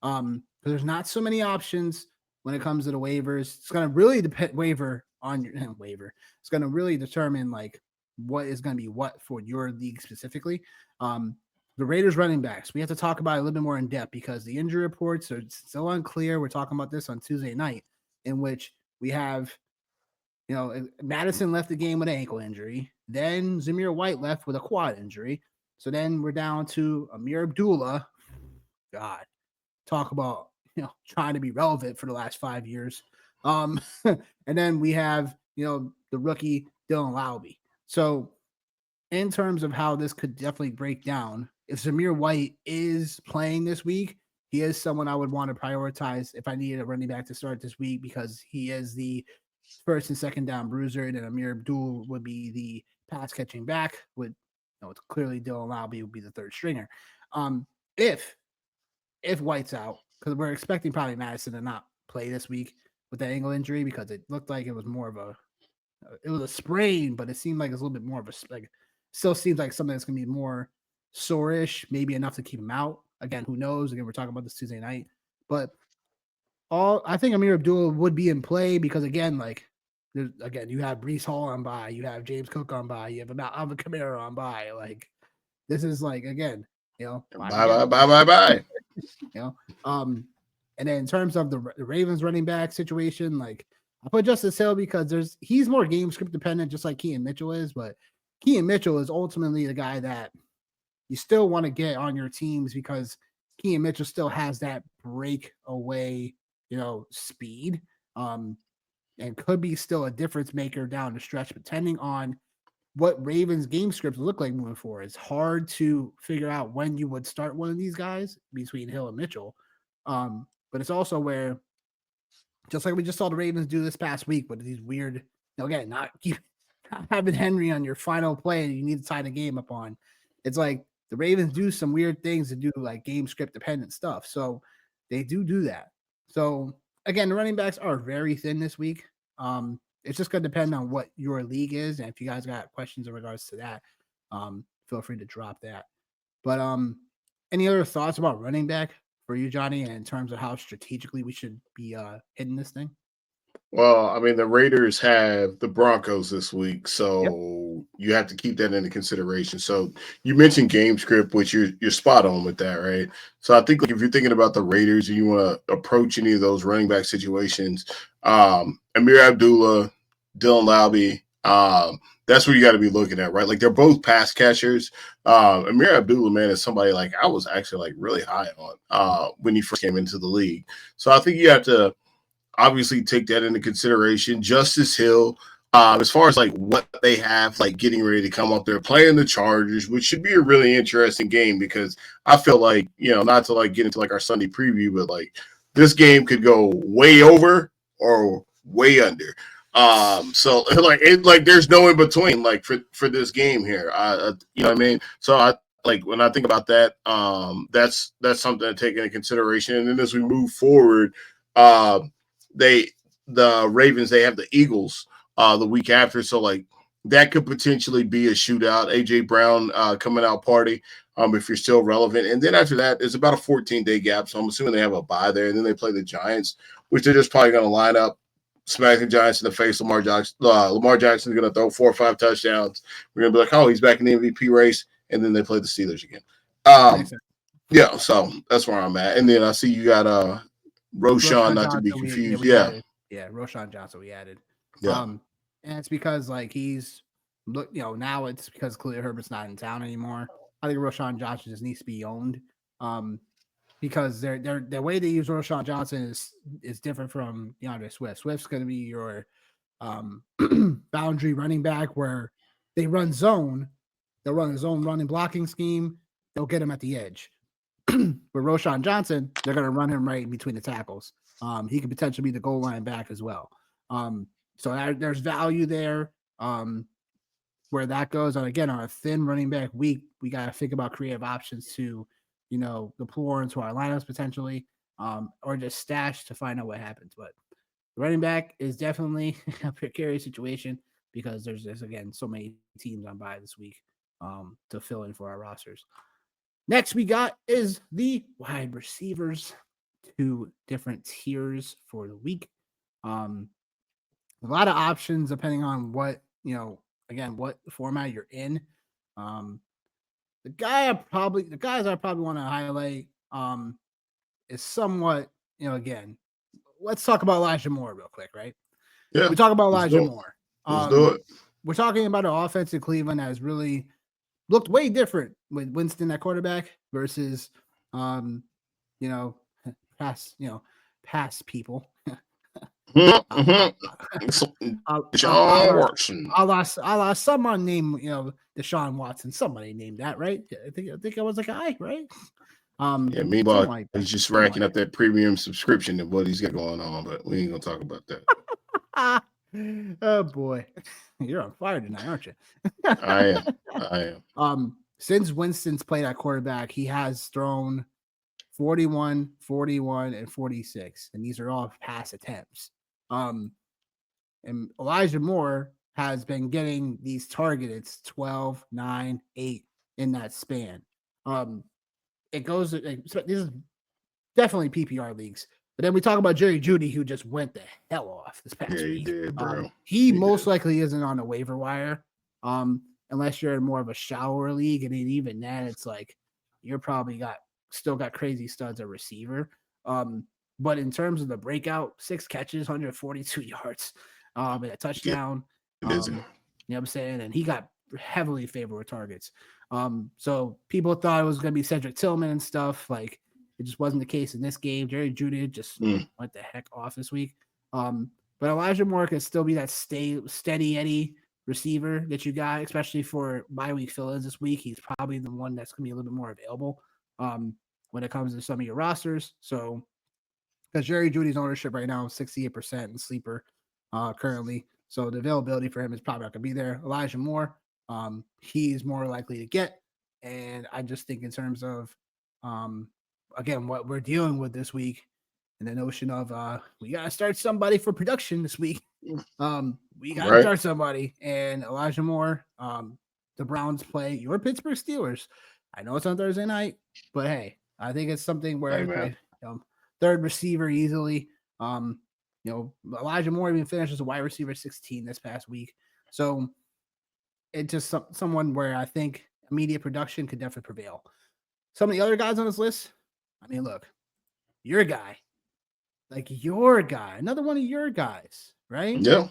Because there's not so many options when it comes to the waivers. It's gonna really depend waiver on your waiver. It's gonna really determine like what is gonna be what for your league specifically. The Raiders running backs, we have to talk about it a little bit more in depth because the injury reports are still unclear. We're talking about this on Tuesday night, in which we have, Madison left the game with an ankle injury. Then Zamir White left with a quad injury. So then we're down to Amir Abdullah. God, talk about, trying to be relevant for the last 5 years. And then we have, the rookie Dylan Lowby. So in terms of how this could definitely break down, if Zamir White is playing this week, he is someone I would want to prioritize if I needed a running back to start this week because he is the first and second down bruiser, and then Amir Abdul would be the pass catching back. It's clearly Dylan Lowby would be the third stringer. If White's out, because we're expecting probably Madison to not play this week with that ankle injury because it looked like it was more of a sprain, but it seemed like it's a little bit more of a still seems like something that's gonna be more sore-ish, maybe enough to keep him out. Again, who knows? Again, we're talking about this Tuesday night, but I think Amir Abdullah would be in play because again, you have Brees Hall on by, you have James Cook on by, you have Alvin Kamara on by. Like this is like again, Bye. And then in terms of the Ravens running back situation, like I put Justice Hill because he's more game script dependent, just like Keaton Mitchell is. But Keaton Mitchell is ultimately the guy that you still want to get on your teams because Keaton Mitchell still has that breakaway, speed, and could be still a difference maker down the stretch, depending on what Ravens game scripts look like moving forward. It's hard to figure out when you would start one of these guys between Hill and Mitchell. But it's also where, just like we just saw the Ravens do this past week with these weird, again, not having Henry on your final play and you need to tie the game up on. It's like the Ravens do some weird things to do like game script dependent stuff. So they do that. So again, the running backs are very thin this week. It's just going to depend on what your league is. And if you guys got questions in regards to that, feel free to drop that. But any other thoughts about running back for you, Johnny, and in terms of how strategically we should be hitting this thing? Well, I mean, the Raiders have the Broncos this week, so Yep. you have to keep that into consideration. So you mentioned game script, which you're spot on with that, right? So I think like if you're thinking about the Raiders and you want to approach any of those running back situations, Amir Abdullah, Dylan Lowby, that's where you got to be looking at, right? Like they're both pass catchers. Amir Abdullah, man, is somebody like I was actually like really high on when he first came into the league. So I think you have to obviously take that into consideration. Justice Hill, as far as like what they have, like getting ready to come up there playing the Chargers, which should be a really interesting game because I feel like, not to like get into like our Sunday preview, but like this game could go way over or way under. So like there's no in between like for this game here. You know what I mean? So I like when I think about that, that's something to take into consideration. And then as we move forward, the Ravens, they have the Eagles the week after, so like that could potentially be a shootout. AJ Brown coming out party if you're still relevant, and then after that, it's about a 14-day gap. So I'm assuming they have a bye there, and then they play the Giants, which they're just probably going to line up, smack the Giants in the face. Lamar Jackson's going to throw 4 or 5 touchdowns. We're going to be like, oh, he's back in the MVP race, and then they play the Steelers again. Yeah, so that's where I'm at, and then I see you got Roshan, not to be confused. Roshan Johnson we added. Yeah. And it's because like now it's because Khalil Herbert's not in town anymore. I think Roshan Johnson just needs to be owned. Because the way they use Roshan Johnson is different from DeAndre Swift. Swift's going to be your boundary running back where they run zone. They'll run his own running blocking scheme. They'll get him at the edge. With Roshan Johnson, they're going to run him right between the tackles. He could potentially be the goal line back as well. So there's value there. where that goes. And again, on a thin running back week, we got to think about creative options to, deploy into our lineups potentially, or just stash to find out what happens. But running back is definitely a precarious situation because there's again so many teams on bye this week to fill in for our rosters. Next we got is the wide receivers, 2 different tiers for the week. A lot of options depending on what, again, what format you're in. Um, the guys I probably want to highlight is somewhat, again, let's talk about Elijah Moore real quick, right? Yeah. We talk about Let's Elijah do it. Moore. Let's do it. We're talking about an offense in Cleveland that has really looked way different with Winston at quarterback versus, you know, past people. John Watson. I lost someone named, Deshaun Watson. Somebody named that, right? I think I was a guy, right? Yeah, meanwhile, he's just racking up that premium subscription and what he's got going on, but we ain't gonna talk about that. Oh boy, you're on fire tonight, aren't you? I am. Since Winston's played at quarterback, he has thrown 41, 41, and 46, and these are all pass attempts. And Elijah Moore has been getting these targeted 12, 9, 8 in that span. It goes, so this is definitely PPR leagues. But then we talk about Jerry Jeudy, who just went the hell off this past week. He did, bro. He most likely isn't on a waiver wire, unless you're in more of a shower league. And even then, it's like you're probably still got crazy studs at receiver. But in terms of the breakout, 6 catches, 142 yards, and a touchdown. You know what I'm saying? And he got heavily favored with targets. So people thought it was going to be Cedric Tillman and stuff. Like, it just wasn't the case in this game. Jerry Jeudy just went the heck off this week. But Elijah Moore can still be that steady Eddie receiver that you got, especially for bye week fill-ins this week. He's probably the one that's going to be a little bit more available when it comes to some of your rosters. So, because Jerry Jeudy's ownership right now is 68% in sleeper currently. So the availability for him is probably not going to be there. Elijah Moore, he's more likely to get. And I just think in terms of, again, what we're dealing with this week and the notion of we got to start somebody for production this week. We got to start somebody. And Elijah Moore, the Browns play your Pittsburgh Steelers. I know it's on Thursday night, but hey, I think it's something where third receiver easily. Elijah Moore even finished as a wide receiver 16 this past week. So it's just someone where I think immediate production could definitely prevail. Some of the other guys on this list, I mean, look, your guy, another one of your guys, right? Yeah.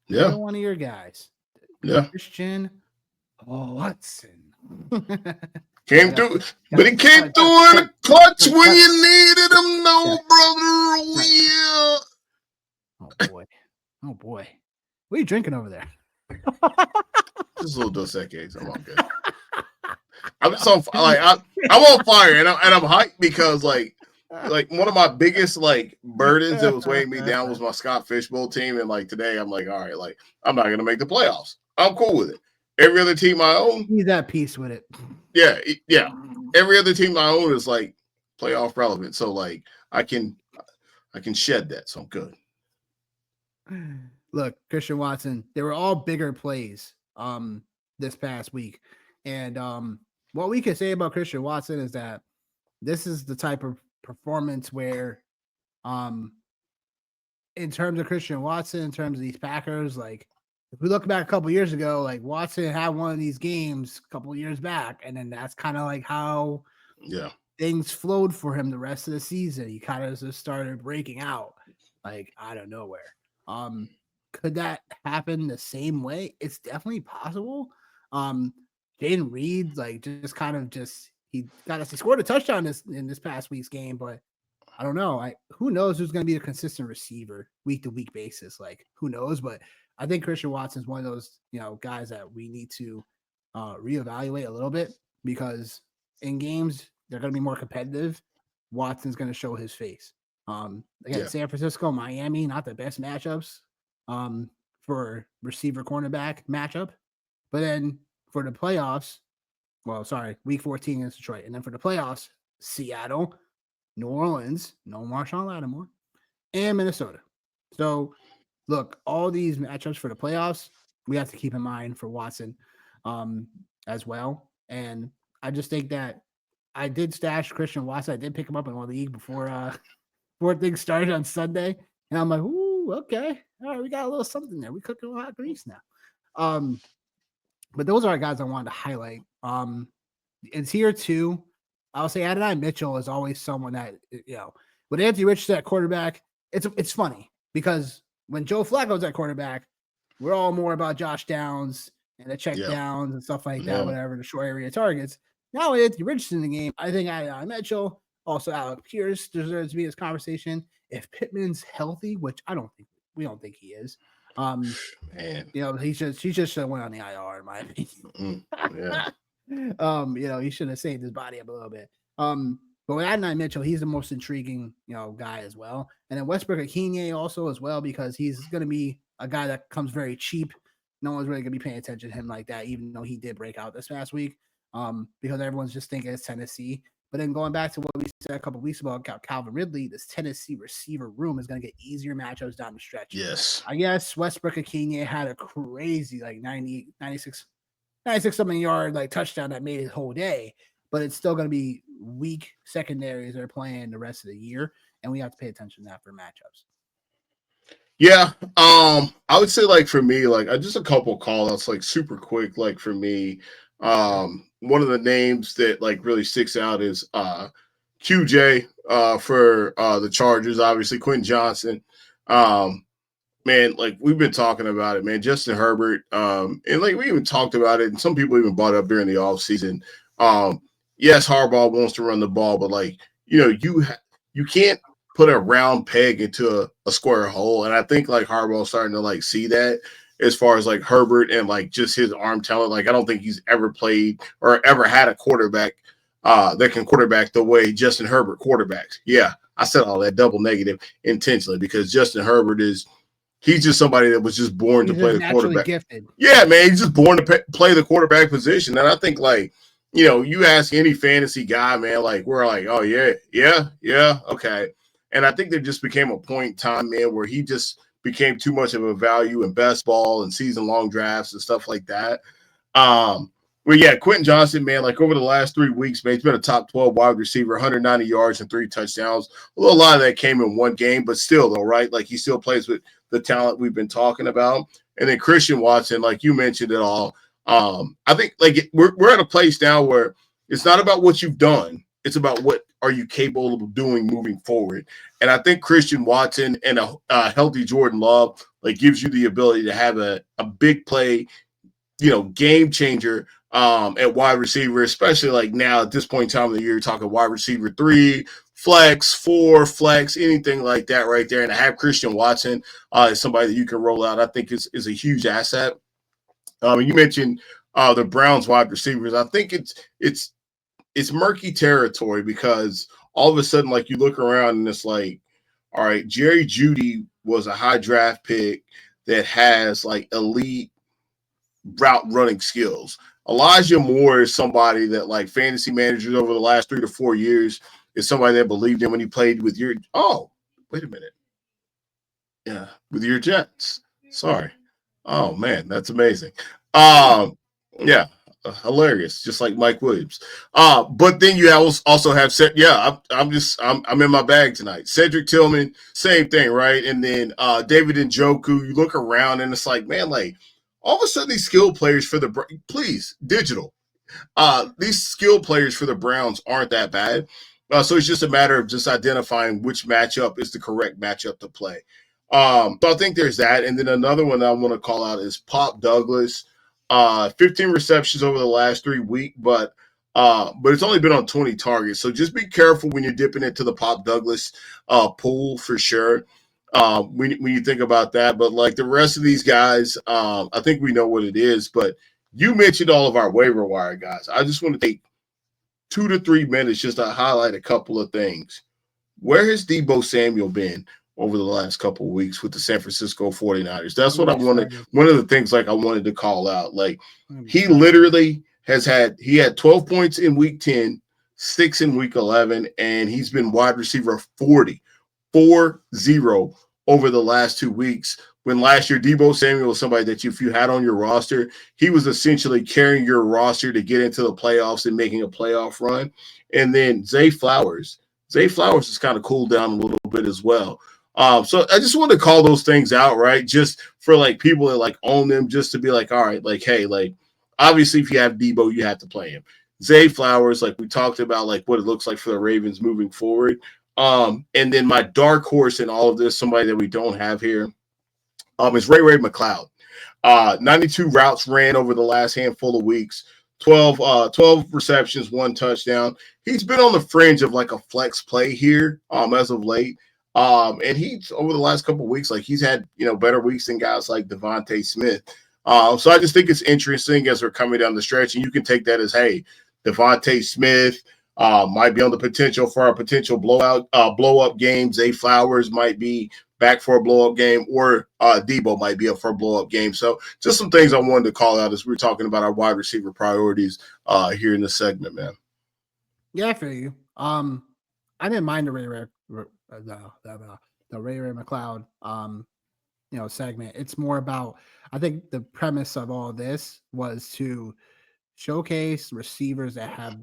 Another one of your guys. Yeah. Christian Watson. Came through, but he came through in a clutch when you needed him, no, brother. Yeah. Oh boy. What are you drinking over there? Just a little Dos Equis. I'm all good. I'm just on I'm on fire, and I'm hyped because like one of my biggest burdens that was weighing me down was my Scott Fishbowl team, and today I'm like, all right, I'm not gonna make the playoffs. I'm cool with it. Every other team I own, he's at peace with it. Yeah. Every other team I own is playoff relevant, so I can shed that, so I'm good. Look, Christian Watson, they were all bigger plays this past week. And what we can say about Christian Watson is that this is the type of performance where in terms of Christian Watson, in terms of these Packers, if we look back a couple years ago, Watson had one of these games a couple years back, and then that's kind of how things flowed for him the rest of the season. He kind of just started breaking out out of nowhere. Could that happen the same way? It's definitely possible. Jaden Reed, he scored a touchdown in this past week's game, but I don't know. Who knows who's going to be a consistent receiver week to week basis? Who knows? But I think Christian Watson is one of those guys that we need to reevaluate a little bit, because in games they're going to be more competitive. Watson's going to show his face. San Francisco, Miami, not the best matchups for receiver cornerback matchup. But then for the playoffs, week 14 against Detroit. And then for the playoffs, Seattle, New Orleans, no Marshawn Lattimore, and Minnesota. So, look, all these matchups for the playoffs, we have to keep in mind for Watson as well. And I just think that I did stash Christian Watson. I did pick him up in one league before things started on Sunday. And I'm like, ooh, okay. All right, we got a little something there. We cooking a hot grease now. But those are guys I wanted to highlight. In tier 2, I'll say Adonai Mitchell is always someone that, with Anthony Richardson at quarterback, it's funny because when Joe Flacco's at quarterback, we're all more about Josh Downs and the check downs and stuff like that, whatever, the short area targets. Now with Anthony Richardson in the game, I think Adonai Mitchell, also Alec Pierce deserves to be in this conversation. If Pittman's healthy, which we don't think he is. Man. He just should have went on the IR in my opinion. He should have saved his body up a little bit. But with Adonai Mitchell, he's the most intriguing, guy as well. And then Westbrook-Ikhine also as well, because he's going to be a guy that comes very cheap. No one's really going to be paying attention to him like that, even though he did break out this past week. Because everyone's just thinking it's Tennessee. But then going back to what we said a couple of weeks ago about Calvin Ridley, this Tennessee receiver room is going to get easier matchups down the stretch. Yes. I guess Westbrook-Ikhine had a crazy 96 something yard touchdown that made his whole day, but it's still going to be weak secondaries that are playing the rest of the year, and we have to pay attention to that for matchups. Yeah, I would say for me, just a couple call outs super quick. For me, one of the names that really sticks out is QJ for the Chargers. Obviously, Quentin Johnson. Man, we've been talking about it, man. Justin Herbert, and we even talked about it, and some people even brought it up during the offseason. Yes, Harbaugh wants to run the ball, but you can't put a round peg into a square hole, and I think Harbaugh's starting to see that as far as Herbert and just his arm talent. I don't think he's ever played or ever had a quarterback that can quarterback the way Justin Herbert quarterbacks. Yeah, I said all that double negative intentionally because Justin Herbert he's just somebody that was just born to play the quarterback. Gifted. Yeah, man, he's just born to play the quarterback position. And I think, you ask any fantasy guy, man, we're oh, yeah, okay. And I think there just became a point in time, man, where he just became too much of a value in best ball and season-long drafts and stuff like that. Well, yeah, Quentin Johnson, man, over the last 3 weeks, man, he's been a top 12 wide receiver, 190 yards and 3 touchdowns. A lot of that came in one game, but still, though, right? He still plays with the talent we've been talking about. And then Christian Watson, you mentioned it all. I think, we're at a place now where it's not about what you've done. It's about what are you capable of doing moving forward. And I think Christian Watson and a healthy Jordan Love, gives you the ability to have a big play, game changer at wide receiver, especially now at this point in time of the year, you're talking wide receiver 3, flex, 4, flex, anything like that right there. And to have Christian Watson as somebody that you can roll out, I think is a huge asset. You mentioned the Browns wide receivers. I think it's murky territory because all of a sudden, you look around and it's all right, Jerry Jeudy was a high draft pick that has elite route running skills. Elijah Moore is somebody that fantasy managers over the last 3 to 4 years is somebody that believed in when he played with with your Jets. Sorry. Oh man, that's amazing. Yeah, hilarious, just like Mike Williams. But then you also have I'm in my bag tonight. Cedric Tillman, same thing, right? And then David Njoku. You look around and it's man, all of a sudden these skill players for digital. These skill players for the Browns aren't that bad. So it's just a matter of just identifying which matchup is the correct matchup to play. So I think there's that. And then another one I want to call out is Pop Douglas. 15 receptions over the last 3 weeks, but it's only been on 20 targets. So just be careful when you're dipping into the Pop Douglas pool for sure. When you think about that, but the rest of these guys, I think we know what it is. But you mentioned all of our waiver wire guys. I just want to take 2 to 3 minutes just to highlight a couple of things. Where has Deebo Samuel been over the last couple of weeks with the San Francisco 49ers. That's I'm what gonna I be wanted. started. One of the things like I wanted to call out, like I'm gonna be he started. literally he had 12 points in week 10, 6 in week 11, and he's been wide receiver 40 over the last 2 weeks. When last year Deebo Samuel was somebody that if you had on your roster, he was essentially carrying your roster to get into the playoffs and making a playoff run. And then Zay Flowers has kind of cooled down a little bit as well. So I just wanted to call those things out, right? Just for like people that like own them, just to be like, all right, like, hey, like obviously if you have Deebo, you have to play him. Zay Flowers, like we talked about, like what it looks like for the Ravens moving forward. And then my dark horse in all of this, somebody that we don't have here, is Ray McLeod. 92 routes ran over the last handful of weeks, 12 receptions, 1 touchdown. He's been on the fringe of like a flex play here as of late. And he's over the last couple of weeks, like he's had, better weeks than guys like Devontae Smith. So I just think it's interesting as we're coming down the stretch, and you can take that as, hey, Devontae Smith might be on the potential for a potential blow up game. Zay Flowers might be back for a blow up game, or Deebo might be up for a blow up game. So just some things I wanted to call out as we're talking about our wide receiver priorities here in this segment, man. Yeah, I feel you. I didn't mind the Ray McLeod segment. It's more about, I think the premise of all this was to showcase receivers that have,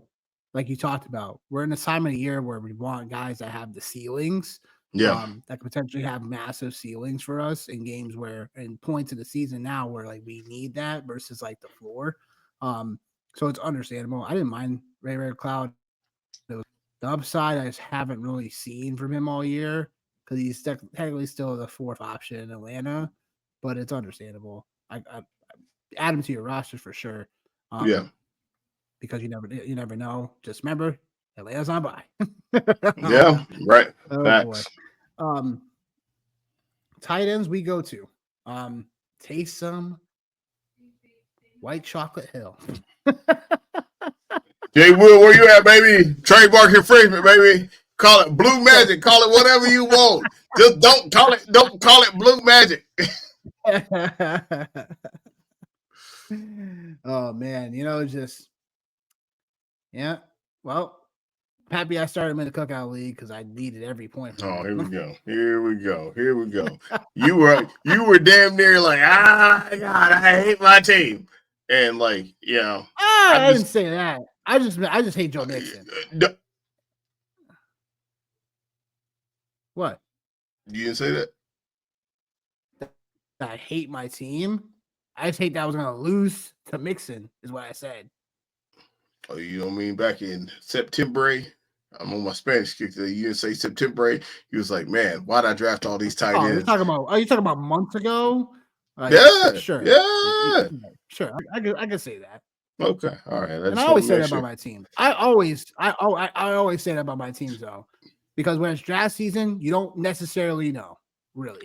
like you talked about, we're in a time of the year where we want guys that have the ceilings, Yeah. that could potentially have massive ceilings for us in games where, and points of the season now where like we need that versus like the floor. So it's understandable. I didn't mind Ray McLeod. The upside I just haven't really seen from him all year because he's technically still the 4th option in Atlanta, but it's understandable. I add him to your roster for sure. Yeah. Because you never know. Just remember, Atlanta's on bye. Yeah, right. Oh Facts. boy. Tight ends we go to. Taysom White Chocolate Hill. Jay Will, where you at, baby? Trademark infringement, baby. Call it blue magic. Call it whatever you want. Just don't call it blue magic. Oh man, yeah. Well, happy I started him in the cookout league because I needed every point. Oh, here we go. You were damn near like, God, I hate my team. And like, I didn't say that. I just hate Joe Mixon. What? You didn't say that? I hate my team. I just hate that I was gonna lose to Mixon, is what I said. Oh, you don't mean back in September? I'm on my Spanish kick today. You didn't say September. He was like, man, why'd I draft all these tight ends? Are you talking about months ago? Yeah. Sure. Yeah. Sure. I can say that. Okay. All right. And I always say that about my team. I always say that about my teams though. Because when it's draft season, you don't necessarily know, really.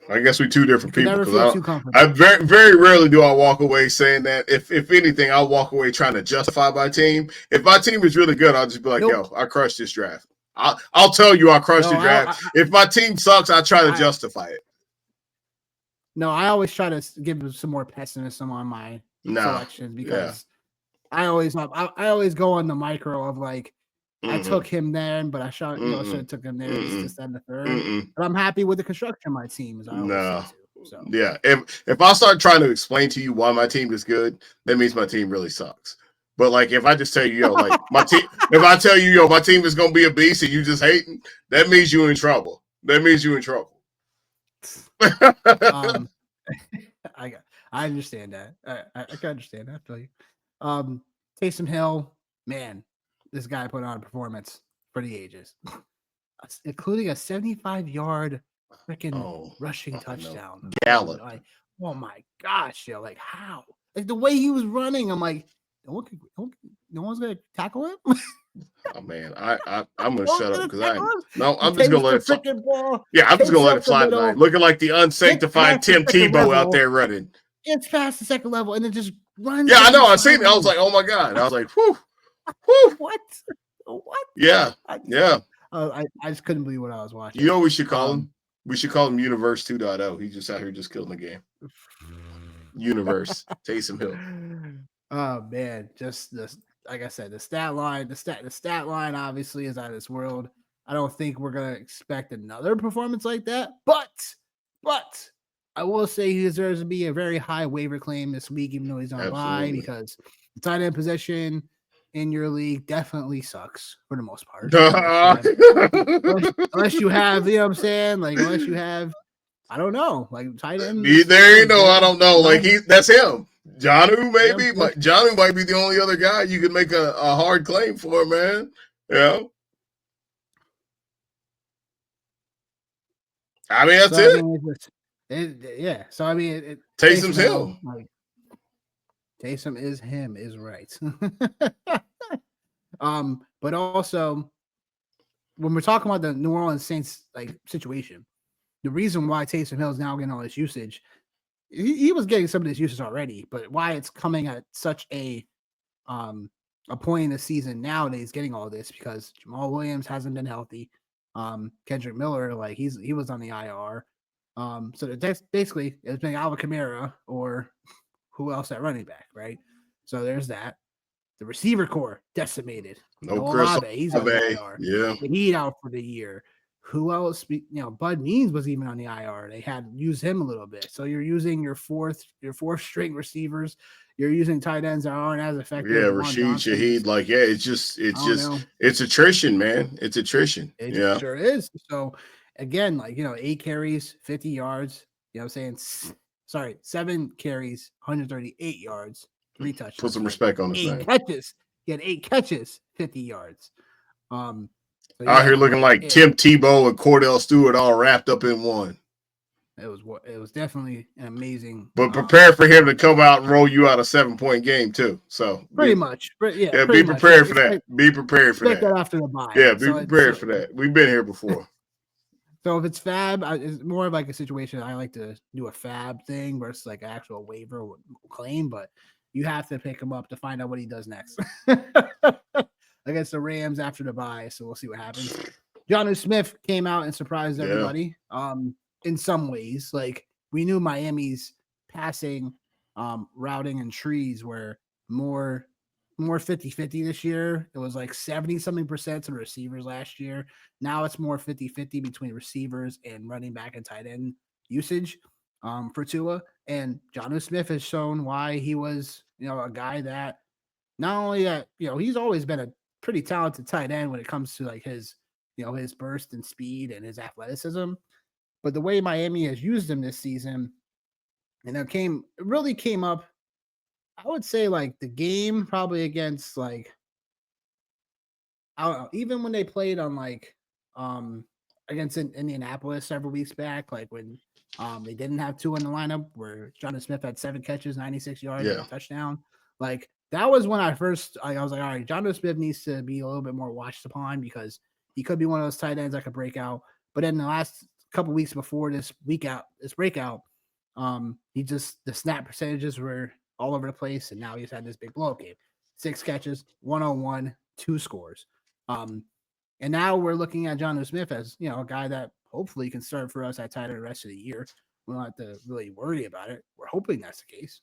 I guess we're two different people. Never feel too comfortable. I very, very rarely do I walk away saying that. If anything, I'll walk away trying to justify my team. If my team is really good, I'll just be like, yo, I crushed this draft. I'll tell you I crushed the draft. If my team sucks, I try to justify it. No, I always try to give some more pessimism on my selections because I always go on the micro of like, I took him there, but I should have took him there. Just in the third. But I'm happy with the construction of my team. As I always say too, so. Yeah. If I start trying to explain to you why my team is good, that means my team really sucks. But like if I just tell you, like my team, if I tell you, my team is gonna be a beast and you just hating, that means you're in trouble. I understand that. I can understand that. I feel you. Taysom Hill, man. This guy put on a performance for the ages, including a 75-yard freaking rushing touchdown. Gallup. Oh my gosh, yo! Like how? Like the way he was running, I'm like, no one's gonna tackle him. Oh man, I'm gonna shut up because I'm just gonna let it fly. Ball, yeah, I'm just gonna let it fly tonight. Looking like the unsanctified Tim Tebow out there running. It's past the second level and it just runs. Yeah, I know. I seen it. I was like, oh my god. I was like, whew. What? Yeah. I just couldn't believe what I was watching. You know what we should call him? We should call him Universe 2.0. He's just out here just killing the game. Universe Taysom Hill. Oh man, just this. Like I said, the stat line obviously is out of this world. I don't think we're gonna expect another performance like that, but I will say he deserves to be a very high waiver claim this week, even though he's on bye, because the tight end position in your league definitely sucks for the most part. Unless you have, you know what I'm saying? Like, unless you have, I don't know, like tight end. There you know, I don't know. Like that's him. Jonnu maybe. Jonnu might be the only other guy you could make a hard claim for, man. Yeah. I mean, that's it. Yeah. So I mean, Taysom's him. Like, Taysom is him, is right. But also when we're talking about the New Orleans Saints like situation, the reason why Taysom Hill is now getting all this usage, he was getting some of this usage already, but why it's coming at such a point in the season now that he's getting all this, because Jamal Williams hasn't been healthy. Kendrick Miller, like he was on the IR. So that's basically it's been Alvin Kamara or who else at running back, right? So there's that. The receiver core decimated. No Chris Olave, he's on the IR. Yeah, he's out for the year. Who else? Bud Means was even on the IR. They had used him a little bit. So you're using your fourth string receivers. You're using tight ends that aren't as effective. Yeah, Rashid Shaheed. Like, yeah, it's attrition, man. It's attrition. It sure is. So again, like 8 carries, 50 yards. You know what I'm saying? Sorry, 7 carries, 138 yards, 3 touchdowns. Put some respect on his name. 8 catches. He had 8 catches, 50 yards. So out here looking like Tim Tebow and Cordell Stewart all wrapped up in one. It was definitely an amazing. But prepare for him to come out and roll you out a 7-point game too. So pretty much. Be prepared for that. Be prepared for that. After the bye. Yeah, be prepared for that. We've been here before. So if it's fab, it's more of like a situation. I like to do a fab thing versus like an actual waiver claim, but you have to pick him up to find out what he does next against the Rams after the bye. So we'll see what happens. Jonnu Smith came out and surprised everybody. In some ways, like we knew Miami's passing, routing and trees were more 50-50 this year. It was like 70-something% to the receivers last year. Now it's more 50-50 between receivers and running back and tight end usage for Tua. And Jonnu Smith has shown why he was, a guy that not only that, he's always been a pretty talented tight end when it comes to like his, his burst and speed and his athleticism. But the way Miami has used him this season, and it really came up, I would say like the game probably against like, I don't know, even when they played on like against Indianapolis several weeks back, like when they didn't have 2 in the lineup, where Jonnu Smith had 7 catches, 96 yards, and a touchdown. Like that was when I was like, all right, Jonnu Smith needs to be a little bit more watched upon, because he could be one of those tight ends that could break out. But in the last couple weeks before this breakout, the snap percentages were all over the place, and now he's had this big blow up game. 6 catches, 101, 2 scores. And now we're looking at Jonnu Smith as a guy that hopefully can start for us at tight end the rest of the year. We don't have to really worry about it. We're hoping that's the case.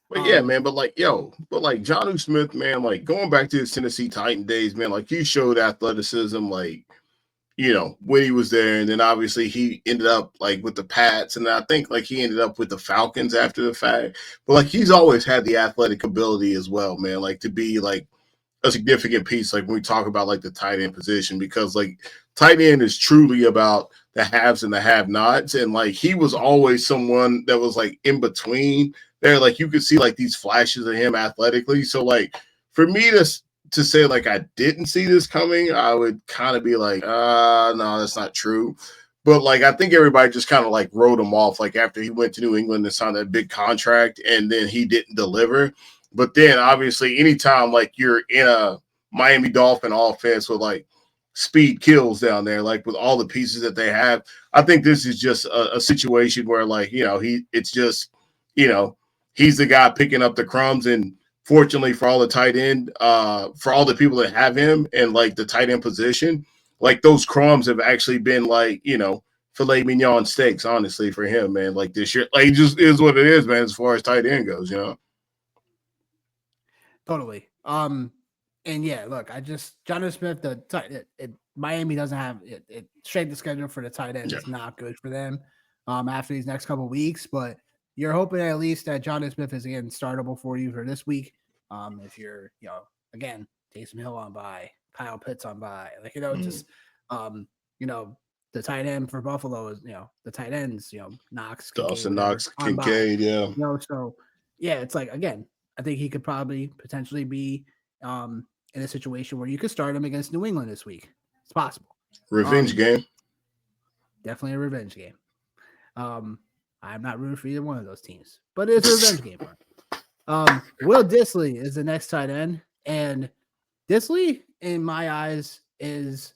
But yeah, man, but Jonnu Smith, man, like going back to his Tennessee Titan days, man, like he showed athleticism, like when he was there, and then obviously he ended up like with the Pats, and I think like he ended up with the Falcons after the fact. But like he's always had the athletic ability as well, man, like to be like a significant piece, like when we talk about like the tight end position, because like tight end is truly about the haves and the have-nots, and like he was always someone that was like in between there. Like you could see like these flashes of him athletically. So like for me to say like I didn't see this coming, I would kind of be like, no, that's not true. But like I think everybody just kind of like wrote him off, like after he went to New England and signed that big contract, and then he didn't deliver. But then obviously anytime like you're in a Miami Dolphin offense with like speed kills down there, like with all the pieces that they have, I think this is just a situation where like, it's just, he's the guy picking up the crumbs. And fortunately for all the tight end, for all the people that have him and like the tight end position, like those crumbs have actually been like, filet mignon steaks, honestly, for him, man. Like this year, like it just is what it is, man. As far as tight end goes, Totally. And yeah, look, Jonathan Smith, the tight Miami doesn't have it straight the schedule for the tight ends Yeah. is not good for them after these next couple of weeks, but you're hoping at least that Jonathan Smith is again startable for you for this week. If you're, again, Taysom Hill on by, Kyle Pitts on by, just you know, the tight end for Buffalo is, the tight ends, Knox, Kincaid, Dawson whatever, Knox, on by. Kincaid, yeah. So yeah, it's like, again, I think he could probably potentially be in a situation where you could start him against New England this week. It's possible. Revenge game. Definitely a revenge game. I'm not rooting for either one of those teams, but it's a revenge game for him. Will Dissly is the next tight end, and Dissly, in my eyes, is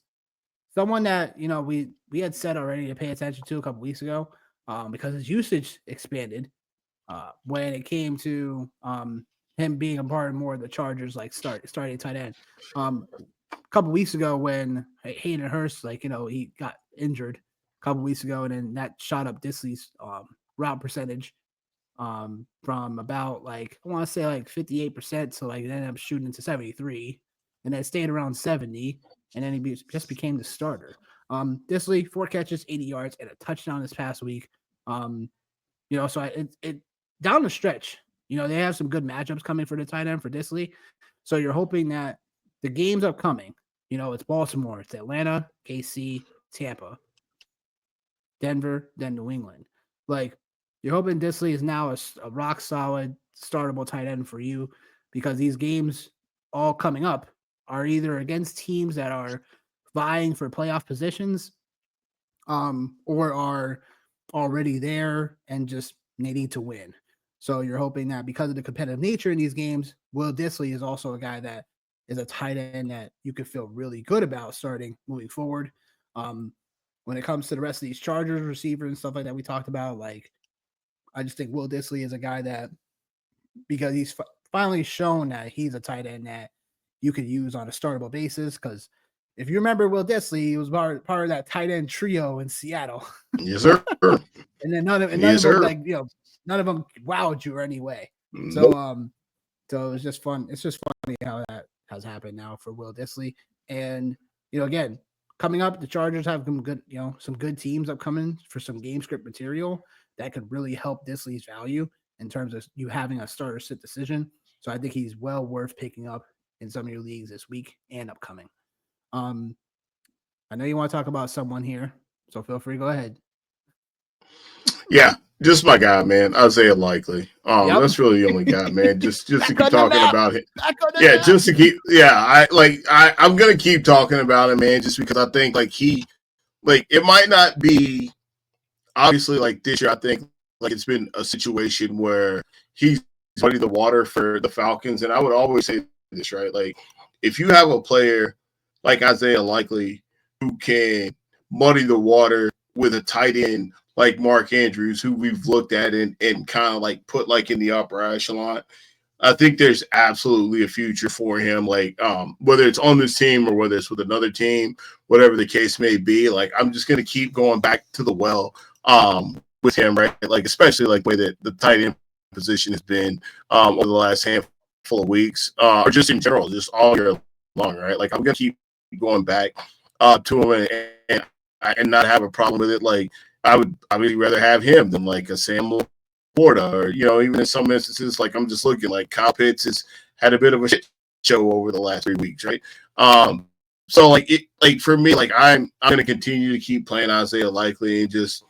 someone that we had said already to pay attention to a couple weeks ago, because his usage expanded when it came to him being a part of more of the Chargers, like starting tight end. A couple weeks ago when Hayden Hurst, he got injured a couple weeks ago, and then that shot up Dissly's route percentage from about I want to say 58% to it ended up shooting into 73, and then stayed around 70, and then he just became the starter. Dissly, 4 catches, 80 yards, and a touchdown this past week. So it down the stretch, they have some good matchups coming for the tight end for Dissly. So you're hoping that the games upcoming, it's Baltimore, it's Atlanta, KC, Tampa, Denver, then New England. You're hoping Dissly is now a rock solid startable tight end for you, because these games all coming up are either against teams that are vying for playoff positions, or are already there and just needing to win. So you're hoping that because of the competitive nature in these games, Will Dissly is also a guy that is a tight end that you could feel really good about starting moving forward. When it comes to the rest of these Chargers receivers and stuff like that we talked about, I just think Will Dissly is a guy that, because he's finally shown that he's a tight end that you could use on a startable basis. Because if you remember Will Dissly, he was part of that tight end trio in Seattle. Yes, sir. And then none of them none of them wowed you or any way. Nope. So it's just fun. It's just funny how that has happened now for Will Dissly. And again, coming up, the Chargers have some good teams upcoming for some game script material that could really help Dissly's value in terms of you having a starter sit decision. So I think he's well worth picking up in some of your leagues this week and upcoming. I know you want to talk about someone here, so feel free to go ahead. Yeah, just my guy, man. Isaiah Likely. That's really the only guy, man. Just to keep talking about it. Yeah, just to keep. Yeah, I'm gonna keep talking about him, man. Just because I think it might not be obviously this year. I think it's been a situation where he's muddied the water for the Falcons, and I would always say this, right? If you have a player like Isaiah Likely who can muddy the water with a tight end like Mark Andrews, who we've looked at and kind of put in the upper echelon, I think there's absolutely a future for him. Whether it's on this team or whether it's with another team, whatever the case may be, I'm just going to keep going back to the well with him, right? Especially the way that the tight end position has been over the last handful of weeks, or just in general, just all year long, right? I'm going to keep going back to him and not have a problem with it. I would rather have him than a Sam Laporta, or even in some instances, I'm just looking Kyle Pitts has had a bit of a shit show over the last 3 weeks, right? So for me, I'm gonna continue to keep playing Isaiah Likely and just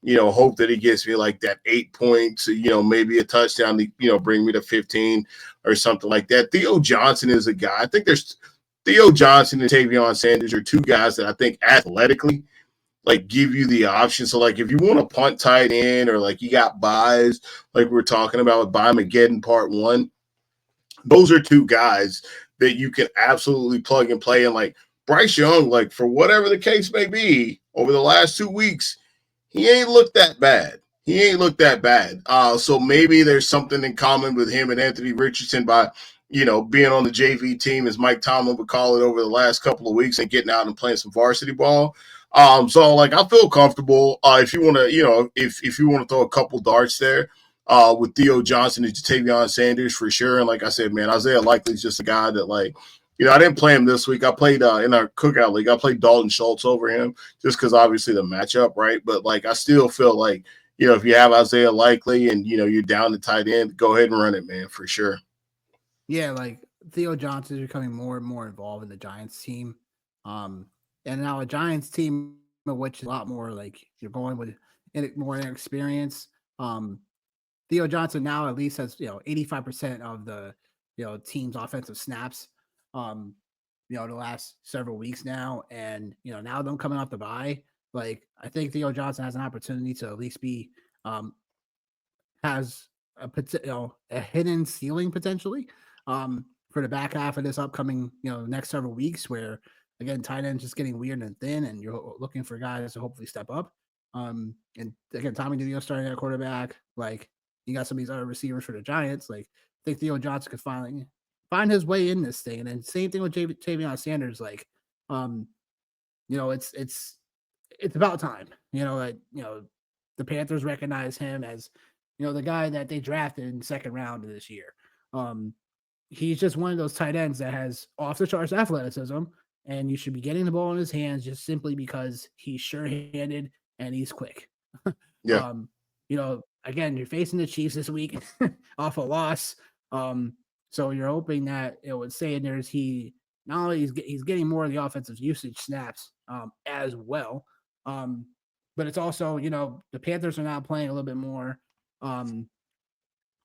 hope that he gets me that 8 points, maybe a touchdown to bring me to 15 or something like that. Theo Johnson is a guy. I think there's Theo Johnson and Tavion Sanders are two guys that I think athletically give you the option. So if you want to punt tight end, or you got buys, we're talking about with Buy Mageddon Part 1, those are two guys that you can absolutely plug and play. And Bryce Young, for whatever the case may be, over the last 2 weeks, he ain't looked that bad. So maybe there's something in common with him and Anthony Richardson by being on the JV team, as Mike Tomlin would call it, over the last couple of weeks, and getting out and playing some varsity ball. So like I feel comfortable. If you want to, if you want to throw a couple darts there, with Theo Johnson and Jatavion Sanders for sure. And like I said, man, Isaiah Likely is just a guy that like, I didn't play him this week. I played in our cookout league. I played Dalton Schultz over him just because obviously the matchup, right? But like I still feel like, if you have Isaiah Likely and you're down the tight end, go ahead and run it, man, for sure. Yeah, like Theo Johnson is becoming more and more involved in the Giants team. And now a Giants team, which is a lot more like you're going with more inexperience. Theo Johnson now at least has 85% of the team's offensive snaps. The last several weeks now, and now them coming off the bye, like I think Theo Johnson has an opportunity to at least be has a hidden ceiling potentially for the back half of this upcoming next several weeks, where again tight ends just getting weird and thin, and you're looking for guys to hopefully step up. And again, Tommy DeVito starting at quarterback, like you got some of these other receivers for the Giants. Like I think Theo Johnson could finally find his way in this thing, and then same thing with Jatavion Sanders. Like, it's about time. The Panthers recognize him as the guy that they drafted in the second round of this year. Um, he's just one of those tight ends that has off the charts athleticism, and you should be getting the ball in his hands just simply because he's sure-handed and he's quick. Yeah. Again, you're facing the Chiefs this week off a loss. So you're hoping that with Sanders, he not only he's getting more of the offensive usage snaps as well, but it's also the Panthers are now playing a little bit more. Now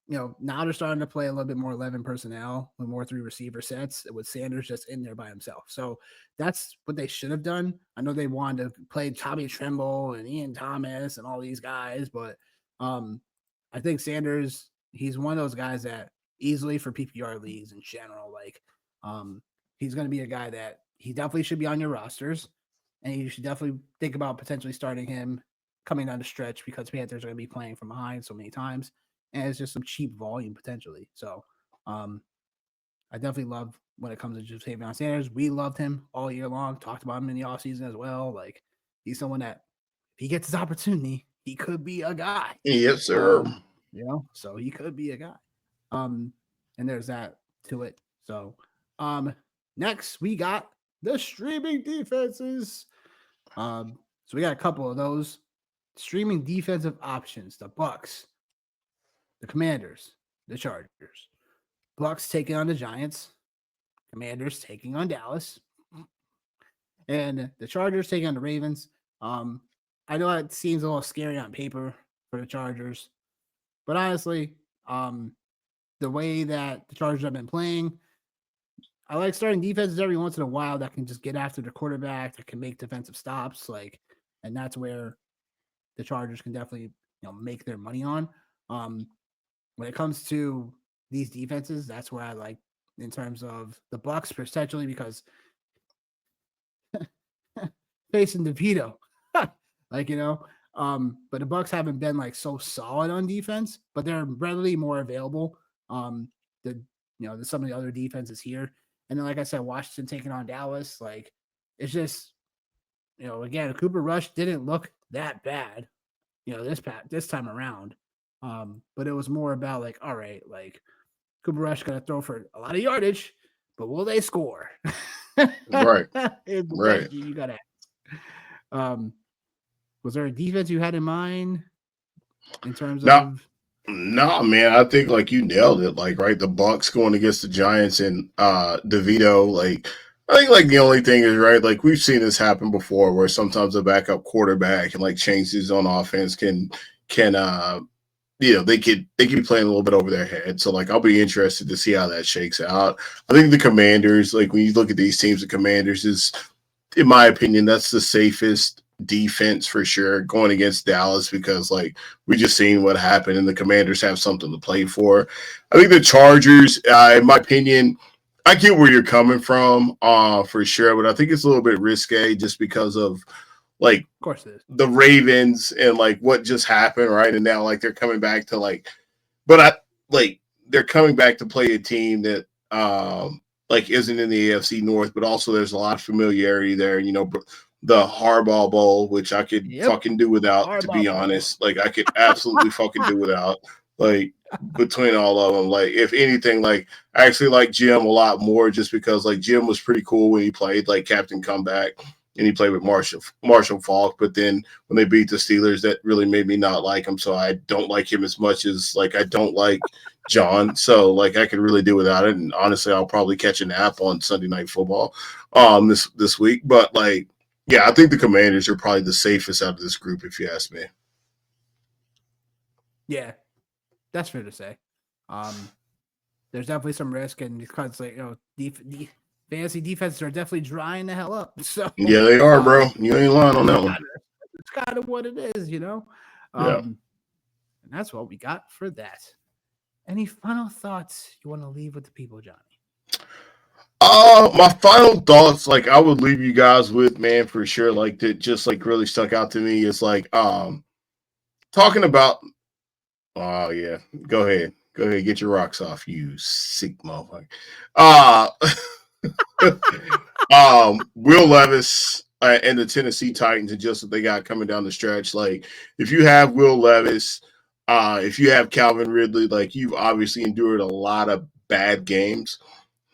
they're starting to play a little bit more 11 personnel with more 3 receiver sets with Sanders just in there by himself. So that's what they should have done. I know they wanted to play Tommy Tremble and Ian Thomas and all these guys, but I think Sanders, he's one of those guys that easily for PPR leagues in general, like he's going to be a guy that he definitely should be on your rosters, and you should definitely think about potentially starting him coming down the stretch because Panthers are going to be playing from behind so many times, and it's just some cheap volume potentially. So I definitely love when it comes to Jatavion Sanders. We loved him all year long, talked about him in the offseason as well. Like he's someone that if he gets his opportunity, he could be a guy. Yes, sir. So he could be a guy. And there's that to it. So next we got the streaming defenses. So we got a couple of those streaming defensive options: the Bucks, the Commanders, the Chargers. Bucks taking on the Giants, Commanders taking on Dallas, and the Chargers taking on the Ravens. I know it seems a little scary on paper for the Chargers, but honestly, the way that the Chargers have been playing, I like starting defenses every once in a while that can just get after the quarterback, that can make defensive stops, and that's where the Chargers can definitely make their money on. When it comes to these defenses, that's where I like in terms of the Bucks potentially because facing DeVito, but the Bucks haven't been like so solid on defense, but they're readily more available. Than some of the other defenses here. And then, like I said, Washington taking on Dallas, like it's just, again, Cooper Rush didn't look that bad, this time around. But it was more about like, all right, like Cooper Rush gonna throw for a lot of yardage, but will they score? Right. It's the Right. question you gotta ask. Was there a defense you had in mind in terms of? No, man, I think like you nailed it. Like, right, the Bucks going against the Giants and DeVito. Like, I think like the only thing is right. Like we've seen this happen before, where sometimes a backup quarterback and like changes on offense can they could be playing a little bit over their head. So like I'll be interested to see how that shakes out. I think the Commanders, like when you look at these teams, the Commanders is, in my opinion, that's the safest defense for sure going against Dallas because like we just seen what happened and the Commanders have something to play for. I think the Chargers, in my opinion, I get where you're coming from for sure, but I think it's a little bit risque just because of like Of course it is. the Ravens and like what just happened, right? And now like they're coming back to like, but I like they're coming back to play a team that like isn't in the AFC North, but also there's a lot of familiarity there. the Harbaugh Bowl, which I could Yep. fucking do without, to Harbaugh be Bowl. honest. Like I could absolutely fucking do without. Like between all of them, like if anything, like I actually like Jim a lot more just because like Jim was pretty cool when he played like Captain Comeback and he played with Marshall Falk. But then when they beat the Steelers, that really made me not like him. So I don't like him as much as like I don't like John. So like I could really do without it. And honestly, I'll probably catch a nap on Sunday Night Football this week. But like yeah, I think the Commanders are probably the safest out of this group, if you ask me. Yeah, that's fair to say. There's definitely some risk, and because like fantasy defenses are definitely drying the hell up. So Yeah, they are, bro. um, You ain't lying on that one. it's kind of what it is. Yeah. And that's what we got for that. Any final thoughts you want to leave with the people, Johnny? My final thoughts, like I would leave you guys with, man, for sure. Like that just like really stuck out to me is like talking about oh yeah, go ahead. Go ahead, get your rocks off, you sick motherfucker. Uh Will Levis and the Tennessee Titans and just what they got coming down the stretch. Like if you have Will Levis, if you have Calvin Ridley, like you've obviously endured a lot of bad games.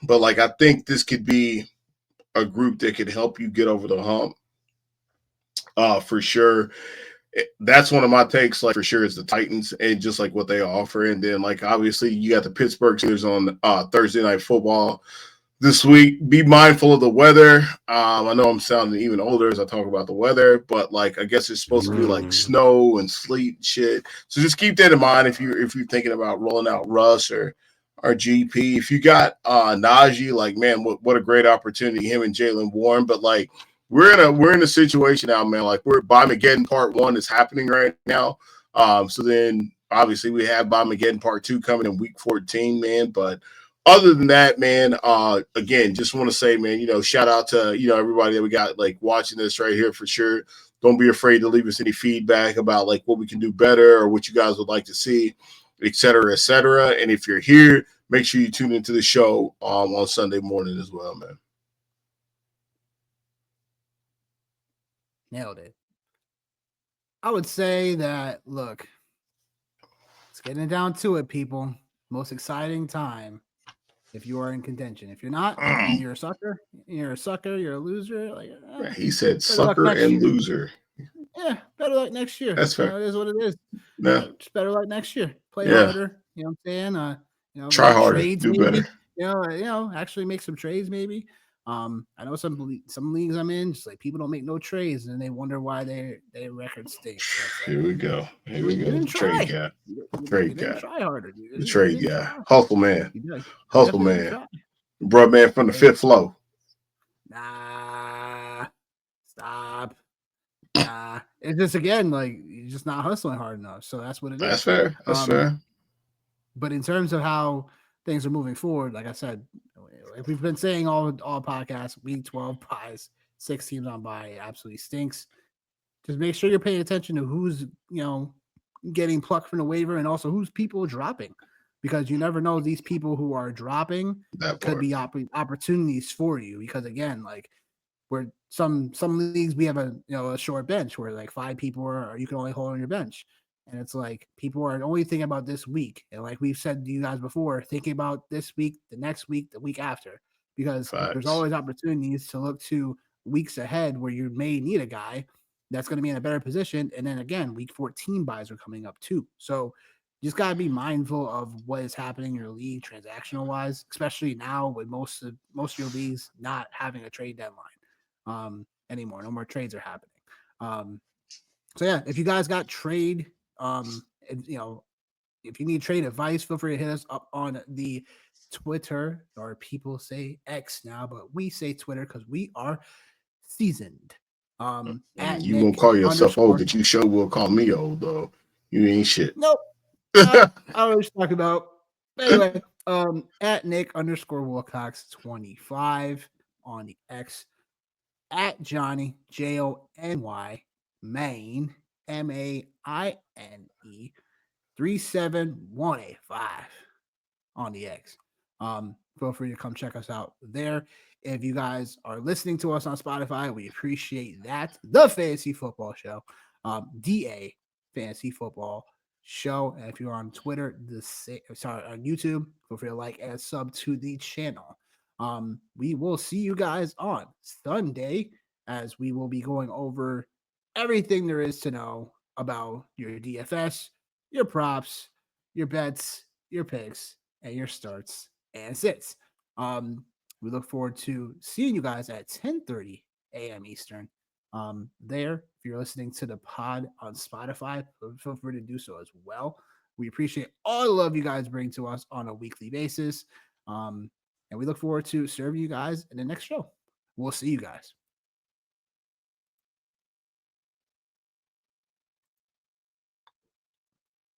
But like I think this could be a group that could help you get over the hump. For sure. That's one of my takes, like for sure, is the Titans and just like what they offer. And then like obviously you got the Pittsburgh Steelers on Thursday night football this week. Be mindful of the weather. I know I'm sounding even older as I talk about the weather, but like I guess it's supposed to be like snow and sleet and shit. So just keep that in mind if you're thinking about rolling out Russ or GP. If you got Najee, like man, what a great opportunity, him and Jalen Warren. But like we're in a situation now, man. Like we're Mageddon Part 1 is happening right now. So then obviously we have Mageddon Part 2 coming in week 14, man. But other than that, man, again, just want to say, man, shout out to, everybody that we got like watching this right here for sure. Don't be afraid to leave us any feedback about like what we can do better or what you guys would like to see, et cetera, et cetera. And if you're here, make sure you tune into the show on Sunday morning as well, man. Nailed it. I would say that, look, it's getting down to it, people. Most exciting time if you are in contention. If you're not, then you're a sucker. You're a sucker. You're a loser. Like, He said better luck sucker next and year. loser. Yeah, better luck next year. That's fair. It is what it is. Yeah. Just better luck next year. Play Yeah. harder. You know what I'm saying? Try Make harder. trades Do maybe. better. Actually make some trades maybe. I know some leagues I'm in, just like people don't make no trades and they wonder why their record stinks. So it's like Here we go. Here we you go. didn't The trade try. guy. You Trade didn't guy. try harder. The You trade didn't guy. try. Hustle man. You Hustle definitely didn't man. try. Bro, man from the Hey, fifth floor. nah, stop. Nah, it's just again like you're just not hustling hard enough. So that's what it That's is. fair. That's fair. But in terms of how things are moving forward, like I said, like we've been saying all podcasts, week 12 buys, 6 teams on buy, it absolutely stinks. Just make sure you're paying attention to who's getting plucked from the waiver and also who's people dropping, because you never know, these people who are dropping That could part. be opportunities for you. Because again, like where some leagues we have a short bench where like 5 people are you can only hold on your bench. And it's like people are only thinking about this week. And like we've said to you guys before, thinking about this week, the next week, the week after, because there's Facts. always opportunities to look to weeks ahead where you may need a guy that's going to be in a better position. And then again, week 14 buys are coming up too. So you just got to be mindful of what is happening in your league transactional wise, especially now with most of your leagues not having a trade deadline anymore. No more trades are happening. So yeah, if you guys got trade, if you need trade advice, feel free to hit us up on the Twitter, or people say X now, but we say Twitter because we are seasoned. At You won't Nick call yourself old, underscore. but you sure will call me old, though. You ain't shit. Nope. I always talk about. Anyway, at Nick underscore Wilcox 25 on the X. At Johnny Jony Maine MAINE 37185 on the X. feel free to come check us out there. If you guys are listening to us on Spotify, we appreciate that. The Fantasy Football Show, DA Fantasy Football Show. And if you're on Twitter, on YouTube, feel free to like and sub to the channel. We will see you guys on Sunday as we will be going over everything there is to know about your DFS, your props, your bets, your picks, and your starts and sits. We look forward to seeing you guys at 10:30 a.m. Eastern. There, if you're listening to the pod on Spotify, feel free to do so as well. We appreciate all the love you guys bring to us on a weekly basis. And we look forward to serving you guys in the next show. We'll see you guys.